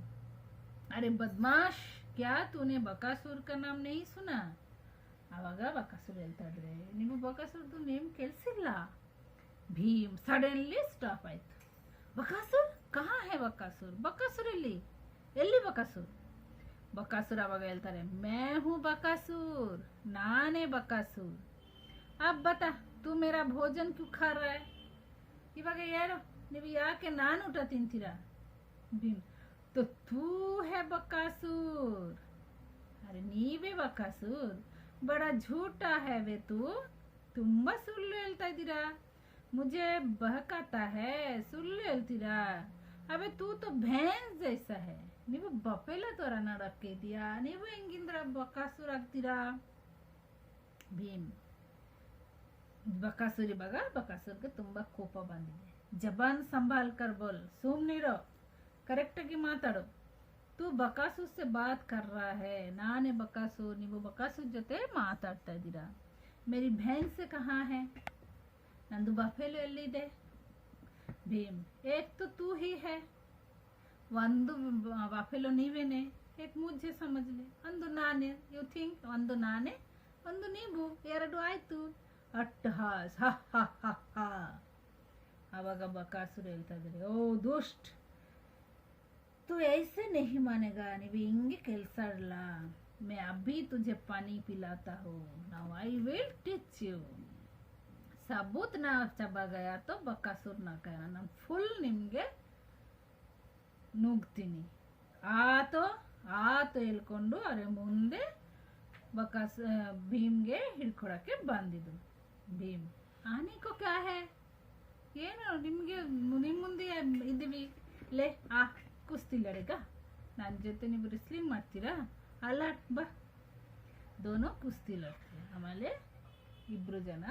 ಅರೆ ಬದ್ಮಾಶ್, ಕ್ಯಾ ತೂನೆ ಬಕಾಸುರ್ ಕಾ ನಾಮ್ ನಹಿ ಸುನಾ. ಆವಾಗ ಬಕಾಸುರ್ ಹೇಳ್ತಾ ಇದ್ರೆ, ನೀವು ಬಕಾಸುರ್ದು ನೇಮ್ ಕೇಳಿಸಿಲ್ಲ. ಭೀಮ್ ಸಡನ್ಲಿ ಸ್ಟಾಪ್ ಆಯ್ತು. ಬಕಾಸುರ್ ಕಹಾ ಹೇ ಬಕಾಸುರ್, ಬಕಾಸುರ್ ಎಲ್ಲಿ ಬಕಾಸುರ್. ಬಕಾಸುರ್ ಅವಾಗ ಹೇಳ್ತಾರೆ, ಮೈ ಹೂ ಬಕಾಸುರ್, ನಾನೇ ಬಕಾಸುರ್. ಅಬ್ ಬತಾ ತು ಮೇರಾ ಭೋಜನ್ ಕ್ಯೂ ಖಾ ರಹಾ ಹೈ, ಇವಾಗ ಹೇಳು ನೀವು ಯಾಕೆ ನಾನು ಊಟ ತಿಂತೀರಾ. ಭೀಮ್ तो तू है बकासुर, अरे ನೀವೇ ಬಕಾಸುರ್, ಬड़ा झूठा है वे तू, ತುಂಬಾ ಸುಳ್ಳು ಹೇಳ್ತಾ ಇದ್ದೀರಾ. मुझे बहकाता है, ಸುಳ್ಳು ಹೇಳ್ತೀರಾ. ಅಬೆ तू तो भैंस जैसा है, ನೀವು ಬಫೆಲ ತರ ನಡಕ್ಕೆ ಇದೆಯಾ, ನೀವು ಹೆಂಗಿಂದ್ರ ಬಕಾಸುರ್ ಆಗ್ತೀರಾ. ಭೀಮ್ ಬಕಾಸುರ್ ಇವಾಗ ಬಕಾಸುರ್ಗೆ ತುಂಬಾ ಕೋಪ ಬಂದಿದೆ. ಜಬಾನ್ ಸಂಭಾಲ್ ಕರ್ ಬೋಲ್, ಸುಮ್ನಿರೋ, ಕರೆಕ್ಟಾಗಿ ಮಾತಾಡು. ತೂ ಬಕಾಸುರ್ ಸೆ ಬಾತ್ ಕರ್ ರಾ ಹೈ, ನಾನೇ ಬಕಾಸುರ್, ನೀವು ಬಕಾಸುರ್ ಜೊತೆ ಮಾತಾಡ್ತಾ ಇದ್ದೀರಾ. ಮೇರಿ ಭೈನ್ಸ್ ಕಹಾ ಹೈ, ನಂದು ಬಫೆಲೋ ಎಲ್ಲಿದೆ. ಭೀಮ್ ಏಕ್ ತೋ ತೂ ಹಿ ಹೈ, ಒಂದು ಬಫೆಲೋ ನೀವೇನೆ, ಏಕ್ ಮುझे ಸಮझ ले, ಒಂದು ನಾನೇ, ಯು ಥಿಂಕ್ ಒಂದು ನಾನೇ ಒಂದು ನೀವು, ಎರಡು ಆಯ್ತು. ಅಟ್ಟಹಾಸ್ ಹ ಹ ಹ ಹ. ಆವಾಗ ಬಕಾಸುರ್ ಹೇಳ್ತಾ ಇದ್ದಾರೆ, ಓ ದುಷ್ಟ, तू ऐसे नहीं मानेगा, ನೀವು ಹಿಂಗೆ ಕೆಲಸ ಇಲ್ಲ. मैं अभी तुझे पानी पिलाता हूँ, now I will teach you. सबूत ना चबा गया तो बकासुर ना कहना, ನಾನು ಫುಲ್ ನಿಮಗೆ ನುಗ್ತೀನಿ. ಆತು ಹೇಳ್ಕೊಂಡು ಅರೆ ಮುಂದೆ ಭೀಮ್ಗೆ ಹಿಡ್ಕೊಳಕ್ಕೆ ಬಂದಿದ್ದು. ಭೀಮ್ ಆನಿಕೋ ಕ್ಯಾ ಹೇ, ಏನು ನಿಮಗೆ ನಿಮ್ಮ ಮುಂದೆ ಇದ್ದೀವಿ, ಲೇ ಆ ಕುಸ್ತಿ ಲಡೆಗ, ನನ್ನ ಜೊತೆ ನೀವು ರಿಸ್ಲಿಂಗ್ ಮಾಡ್ತೀರಾ, ಅಲ್ಲ ಬಾ. ದೋನೋ ಕುಸ್ತಿ ಲಡ್ತೀವಿ. ಆಮೇಲೆ ಇಬ್ರು ಜನ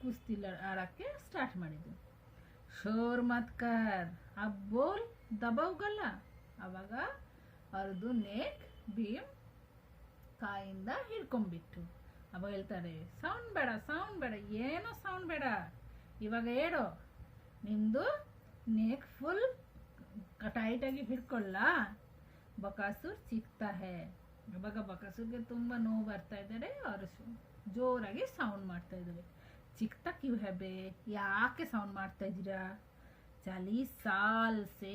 ಕುಸ್ತಿ ಆಡಕ್ಕೆ ಸ್ಟಾರ್ಟ್ ಮಾಡಿದ್ರು. ಶೋರ್ ಮತ್ ಕರ್, ಅಬ್ ಬೋಲ್ ದಬಾವ್ಗಲ್ಲ. ಅವಾಗ ಅವ್ರದ್ದು ನೇಕ್ ಭೀಮ್ ಕಾಯಿಂದ ಹಿಡ್ಕೊಂಡ್ಬಿಟ್ಟು ಅವಾಗ ಹೇಳ್ತಾರೆ, ಸೌಂಡ್ ಬೇಡ, ಏನೋ ಸೌಂಡ್ ಬೇಡ, ಇವಾಗ ಹೇಳೋ, ನಿಮ್ಮದು ನೇಕ್ ಫುಲ್ ಟೈಟಾಗಿ ಹಿಡ್ಕೊಳ್ಳ. ಬಕಾಸುರ್ ಚಿಕ್ತಾ ಹೇ, ಅವಾಗ ಬಕಾಸುರ್ಗೆ ತುಂಬ ನೋವು ಬರ್ತಾ ಇದ್ದಾರೆ. ಅವರು ಜೋರಾಗಿ ಸೌಂಡ್ ಮಾಡ್ತಾ ಇದ್ದಾರೆ. ಚಿಕ್ತಾ ಕ್ಯೂ ಹೇ ಬೇ, ಯಾಕೆ ಸೌಂಡ್ ಮಾಡ್ತಾ ಇದ್ದೀರಾ. 40 साल से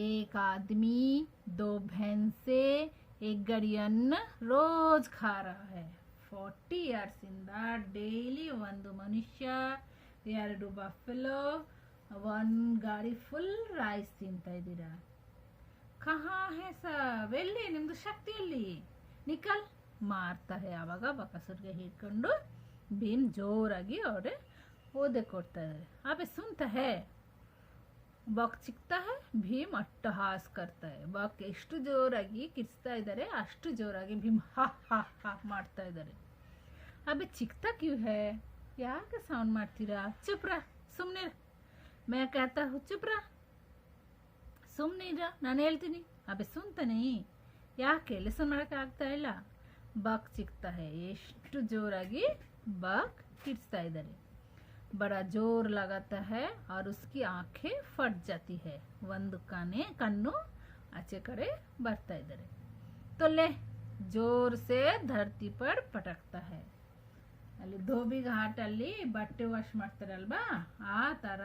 एक आदमी 2 भैंसे एक गड़ियन रोज खा रहा है. 40 years ಇಂದ ಡೈಲಿ ಒಂದು ಮನುಷ್ಯ 2 ಬಫೆಲೋ 1 ಗಾಡಿ ಫುಲ್ ರೈಸ್ ತಿಂತಾ ಇದ್ದೀರಾ. ಕಹಾ ಹೇ ಸಬ್, ಎಲ್ಲಿ ನಿಮ್ದು ಶಕ್ತಿಯಲ್ಲಿ, ನಿಕಲ್ ಮಾರ್ತಾರೆ. ಆವಾಗ ಬಕಾಸುರ್ಗೆ ಹಿಡ್ಕೊಂಡು ಭೀಮ್ ಜೋರಾಗಿ ಅವರೇ ಓದೆ ಕೊಡ್ತಾ ಇದ್ದಾರೆ. ಅಬೆ ಸುನ್ತಾ ಹೇ, ಬಕ್ ಚಿಕ್ತಾ ಹೇ, ಭೀಮ್ ಅಟ್ಟಹಾಸ್ ಕರ್ತಾ ಹೇ. ಬಕ್ ಎಷ್ಟು ಜೋರಾಗಿ ಕಿರ್ಸ್ತಾ ಇದ್ದಾರೆ ಅಷ್ಟು ಜೋರಾಗಿ ಭೀಮ್ ಹಾ ಹಾ ಹಾ ಮಾಡ್ತಾ ಇದ್ದಾರೆ. ಅಬೆ ಚಿಕ್ತಾ ಕ್ಯೂ ಹೇ, ಯಾಕೆ ಸೌಂಡ್ ಮಾಡ್ತೀರಾ, ಚುಪ್ರ ಸುಮ್ಮನೆ, ಮೇ ಕಹತಾ ಹೂ ಚುಪ್ರ, ಸುಮ್ಮನಿರ ನಾನು ಹೇಳ್ತೀನಿ. ಅಬೆ ಸುನ್ತಾನೆ, ಯಾಕೆ ಲಿಸನ್ ಮಾಡೋಕ್ಕೆ ಆಗ್ತಾ ಇಲ್ಲ. ಬಕ್ ಚಿಕ್ತಾ ಹೇ, ಎಷ್ಟು ಜೋರಾಗಿ ಬಕ್ ಕಿರ್ಸ್ತಾ ಇದ್ದಾರೆ. बड़ा जोर लगाता है और उसकी आंखें फट जाती है. ಒಂದು ಕಣ್ಣು ಆಚೆ ಕಡೆ ಬರ್ತಾ ಇದ್ದಾರೆ. तो ले जोर से धरती पर पटकता है. ಅಲ್ಲಿ ಧೋಬಿ ಘಾಟ್ ಅಲ್ಲಿ ಬಟ್ಟೆ ವಾಶ್ ಮಾಡ್ತಾರಲ್ವಾ, ಆ ತರ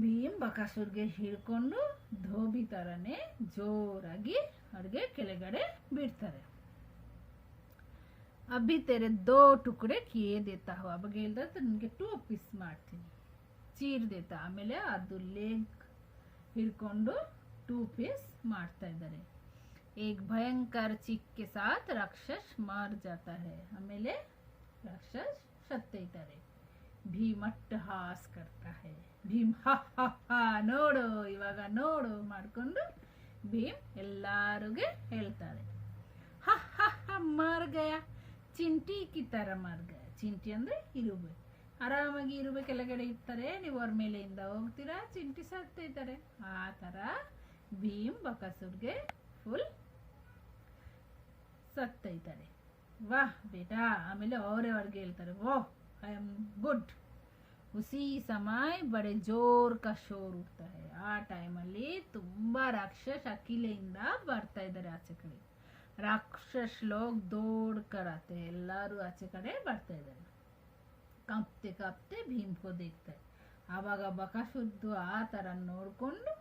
ಭೀಮ್ ಬಕಾಸುರ್ಗೆ ಹಿಡ್ಕೊಂಡು ಧೋಬಿ ತರನೇ ಜೋರಾಗಿ ಅವ್ರಿಗೆ ಕೆಳಗಡೆ ಬಿಡ್ತಾರೆ. ಅಭಿ ತೆರೆ ದೋ ಟುಕಡೆ ಕಿಯೇ ದೇತಾ ಹೋ, ಅವಾಗ ಹೇಳ್ದ ನಿನಗೆ 2 ಪೀಸ್ ಮಾಡ್ತೀನಿ, ಚೀರ್ ದೇತಾ. ಆಮೇಲೆ ಅದು ಲೆಗ್ ಹಿಡ್ಕೊಂಡು 2 ಪೀಸ್ ಮಾಡ್ತಾ ಇದ್ದಾರೆ. ಏಕ್ ಭಯಂಕರ ಚಿಕ್ಕೆ ಸಾಥ್ ರಾಕ್ಷಸ್ ಮಾರ್ ಜಾತಾ ಹೇ. ಆಮೇಲೆ ರಾಕ್ಷಸ್ ಸತ್ತೈತಾರೆ. ಭೀಮ್ ಅಟ್ಟಹಾಸ್ ಕರ್ತಾ ಹೇ. ಭೀಮ್ ಹ ಹ ಹ, ನೋಡು ಇವಾಗ ನೋಡು ಮಾಡ್ಕೊಂಡು ಭೀಮ್ ಎಲ್ಲಾರಿಗೆ ಹೇಳ್ತಾರೆ, ಹ ಹ ಹ ಮಾರ್ ಗಯಾ, ಚಿಂಟಿ ಕಿ ತರ ಮಾರ್ ಗಯಾ. ಚಿಂಟಿ ಅಂದ್ರೆ ಇರುವೆ, ಆರಾಮಾಗಿ ಇರುವೆ ಕೆಳಗಡೆ ಇರ್ತಾರೆ, ನೀವು ಅವ್ರ ಮೇಲೆಯಿಂದ ಹೋಗ್ತೀರಾ, ಚಿಂಟಿ ಸತ್ತೈತಾರೆ. ಆ ತರ ಭೀಮ್ ಬಕಾಸುರ್ಗೆ ಫುಲ್ ಸತ್ತೈತಾರೆ. ವಾಹ್ ಬೇಟಾ. ಆಮೇಲೆ ಅವರೇ ಅವ್ರಿಗೆ ಹೇಳ್ತಾರೆ, ಓಹ್ ಐ ಆಮ್ ಗುಡ್. ಉಸಿ ಸಮಯ ಬಡೆ ಜೋರ್ ಕಾ ಶೋರ್ ಉಡ್ತಾ ಹೇ. ಆ ಟೈಮಲ್ಲಿ ತುಂಬಾ ರಾಕ್ಷಸ್ ಅಕಿಲೆಯಿಂದ ಬರ್ತಾ ಇದ್ದಾರೆ ಆಚೆ ಕಡೆ. ರಾಕ್ಷಸ್ ಲೋಗ್ ದೌಡ್ ಕರ್ ಆತೆ, ಎಲ್ಲರೂ ಆಚೆ ಕಡೆ ಬರ್ತಾ ಇದ್ದಾರೆ. ಕಾಪ್ತೆ ಕಾಪ್ತೆ ಭೀಮ್ ಕೋ ದೇಖ್ತಾರೆ. ಆವಾಗ ಬಕಾಸುರ್ದು ಆ ಥರ ನೋಡಿಕೊಂಡು,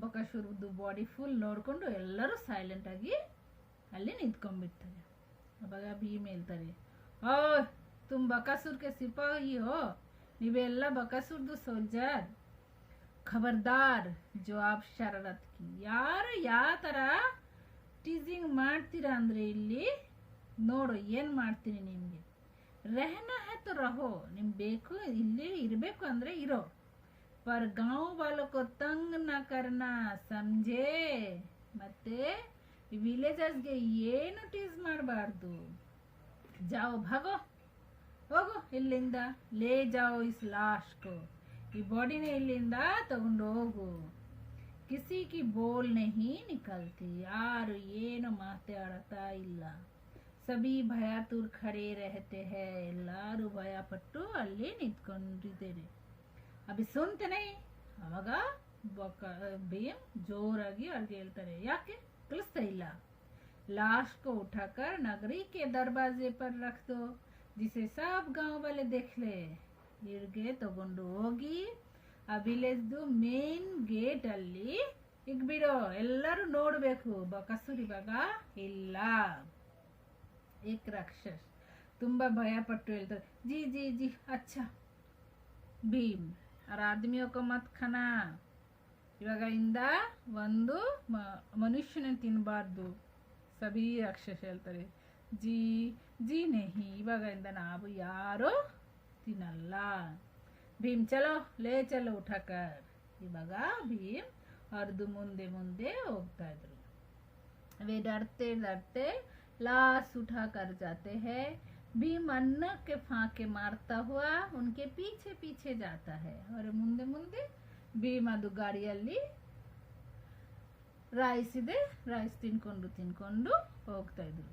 ಬಕಾಸುರ್ದು ಬಾಡಿ ಫುಲ್ ನೋಡಿಕೊಂಡು ಎಲ್ಲರೂ ಸೈಲೆಂಟ್ ಆಗಿ ಅಲ್ಲಿ ನಿಂತ್ಕೊಂಡ್ಬಿಡ್ತಾರೆ. ಆವಾಗ ಭೀಮ್ ಹೇಳ್ತಾರೆ, ಓ ತುಮ್ ಬಕಾಸುರ್ ಕೆ ಸಿಪಾಯಿ ಹೋ, ನೀವೆಲ್ಲ ಬಕಾಸುರ್ದು ಸೋಲ್ಜರ್, ಖಬರ್ದಾರ್ ಜೋ ಆಪ್ ಶರಾರತ್ ಕಿ. ಯಾರು ಯಾವ ಥರ ಟೀಸಿಂಗ್ ಮಾಡ್ತೀರಾ ಅಂದರೆ ಇಲ್ಲಿ ನೋಡು ಏನು ಮಾಡ್ತೀನಿ ನಿಮಗೆ. ರೆಹನಾ ಹೇ ತೋ ರಹೋ, ನಿಮ್ಗೆ ಬೇಕು ಇಲ್ಲಿ ಇರಬೇಕು ಅಂದರೆ ಇರೋ, ಪರ್ ಗಾಂವ್ ವಾಲೋ ಕೋ ತಂಗ್ ನ ಕರ್ನಾ ಸಮझे. ಮತ್ತೆ ವಿಲೇಜರ್ಸ್ಗೆ ಏನು ಟೀಸ್ ಮಾಡಬಾರ್ದು. ಜಾओ ಭಾಗೋ, ಹೋಗು ಇಲ್ಲಿಂದ, ಲೇ ಜಾओ ಇಸ್ ಲಾಶ್ಕೋ, ಈ ಬಾಡಿನ ಇಲ್ಲಿಂದ ತಗೊಂಡು ಹೋಗು. ಕಿಸಿ ಕಿ ಬೋಲ್ ನಹಿ ನಿಕಲ್ತಿ, ಯಾರು ಏನು ಮಾತಾಡ್ತಾ ಇಲ್ಲ. ಸಬಿ ಭಯಾತುರ್ ಖಡೇ ರಹತೆ ಹೇ, ಎಲ್ಲರೂ ಭಯ ಪಟ್ಟು ಅಲ್ಲಿ ನಿಂತ್ಕೊಂಡಿದ್ದಾರೆ. ಅಭಿ ಸುನ್ತಾನೆ. ಅವಾಗ ಭೀಮ್ ಜೋರಾಗಿ ಅವ್ರಿಗೆ ಹೇಳ್ತಾರೆ, ಯಾಕೆ ಕಲಿಸ್ತಾ ಇಲ್ಲ. लाश को उठाकर नगरी के दरवाजे पर रख दो, जिसे सब गांव वाले देख ले. ಇವ್ರಿಗೆ ತಗೊಂಡು ಹೋಗಿ ಆ ವಿಲೇಜ್ದು ಮೇನ್ ಗೇಟ್ ಅಲ್ಲಿ ಇಕ್ಬಿಡೋ, ಎಲ್ಲರೂ ನೋಡ್ಬೇಕು. ಬಕಾಸುರ್ ಇವಾಗ ಇಲ್ಲ. ಏಕ್ ರಾಕ್ಷಸ್ ತುಂಬಾ ಭಯ ಪಟ್ಟು ಹೇಳ್ತಾರೆ, ಜಿ ಜಿ ಜಿ ಅಚ್ಚಾ ಭೀಮ್ और आदमियों को मत खाना. ಇವಾಗ ಇಂದ ಒಂದು ಮನುಷ್ಯನ ತಿನ್ನಬಾರ್ದು. ಸಬಿ ರಾಕ್ಷಸ ಹೇಳ್ತಾರೆ, ಜಿ ಜಿ ನೆಹಿ, ಇವಾಗಿಂದ ನಾವು ಯಾರು ತಿನ್ನಲ್ಲ. ಭೀಮ್ ಚಲೋ ಲೇ ಚಲೋ ಉಠಾಕರ್. ಇವಾಗ ಭೀಮ್ ಅವ್ರದ್ದು ಮುಂದೆ ಮುಂದೆ ಹೋಗ್ತಾ ಇದ್ರು. वे डरते डरते लाश उठा कर जाते हैं. भीम अन्न के फाके मारता हुआ उनके पीछे पीछे जाता है. और ಮುಂದೆ ಮುಂದೆ ಭೀಮ್ ಅದು ಗಾಡಿಯಲ್ಲಿ ರೈಸ್ ಇದೆ, ರೈಸ್ ತಿನ್ಕೊಂಡು ತಿನ್ಕೊಂಡು ಹೋಗ್ತಾ ಇದ್ರು.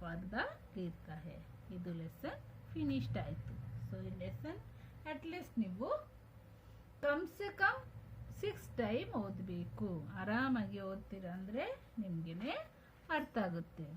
ವಾದ ತೀರ್ತಾ ಹೇ. ಇದು ಲೆಸನ್ ಫಿನಿಶ್ಡ್ ಆಯಿತು. ಸೊ ಈ ಲೆಸನ್ ಅಟ್ಲೀಸ್ಟ್ ನೀವು ಕಮ್ ಸೆ ಕಮ್ 6 ಟೈಮ್ ಓದಬೇಕು. ಆರಾಮಾಗಿ ಓದ್ತೀರ ಅಂದರೆ ನಿಮಗೇನೆ ಅರ್ಥ ಆಗುತ್ತೆ.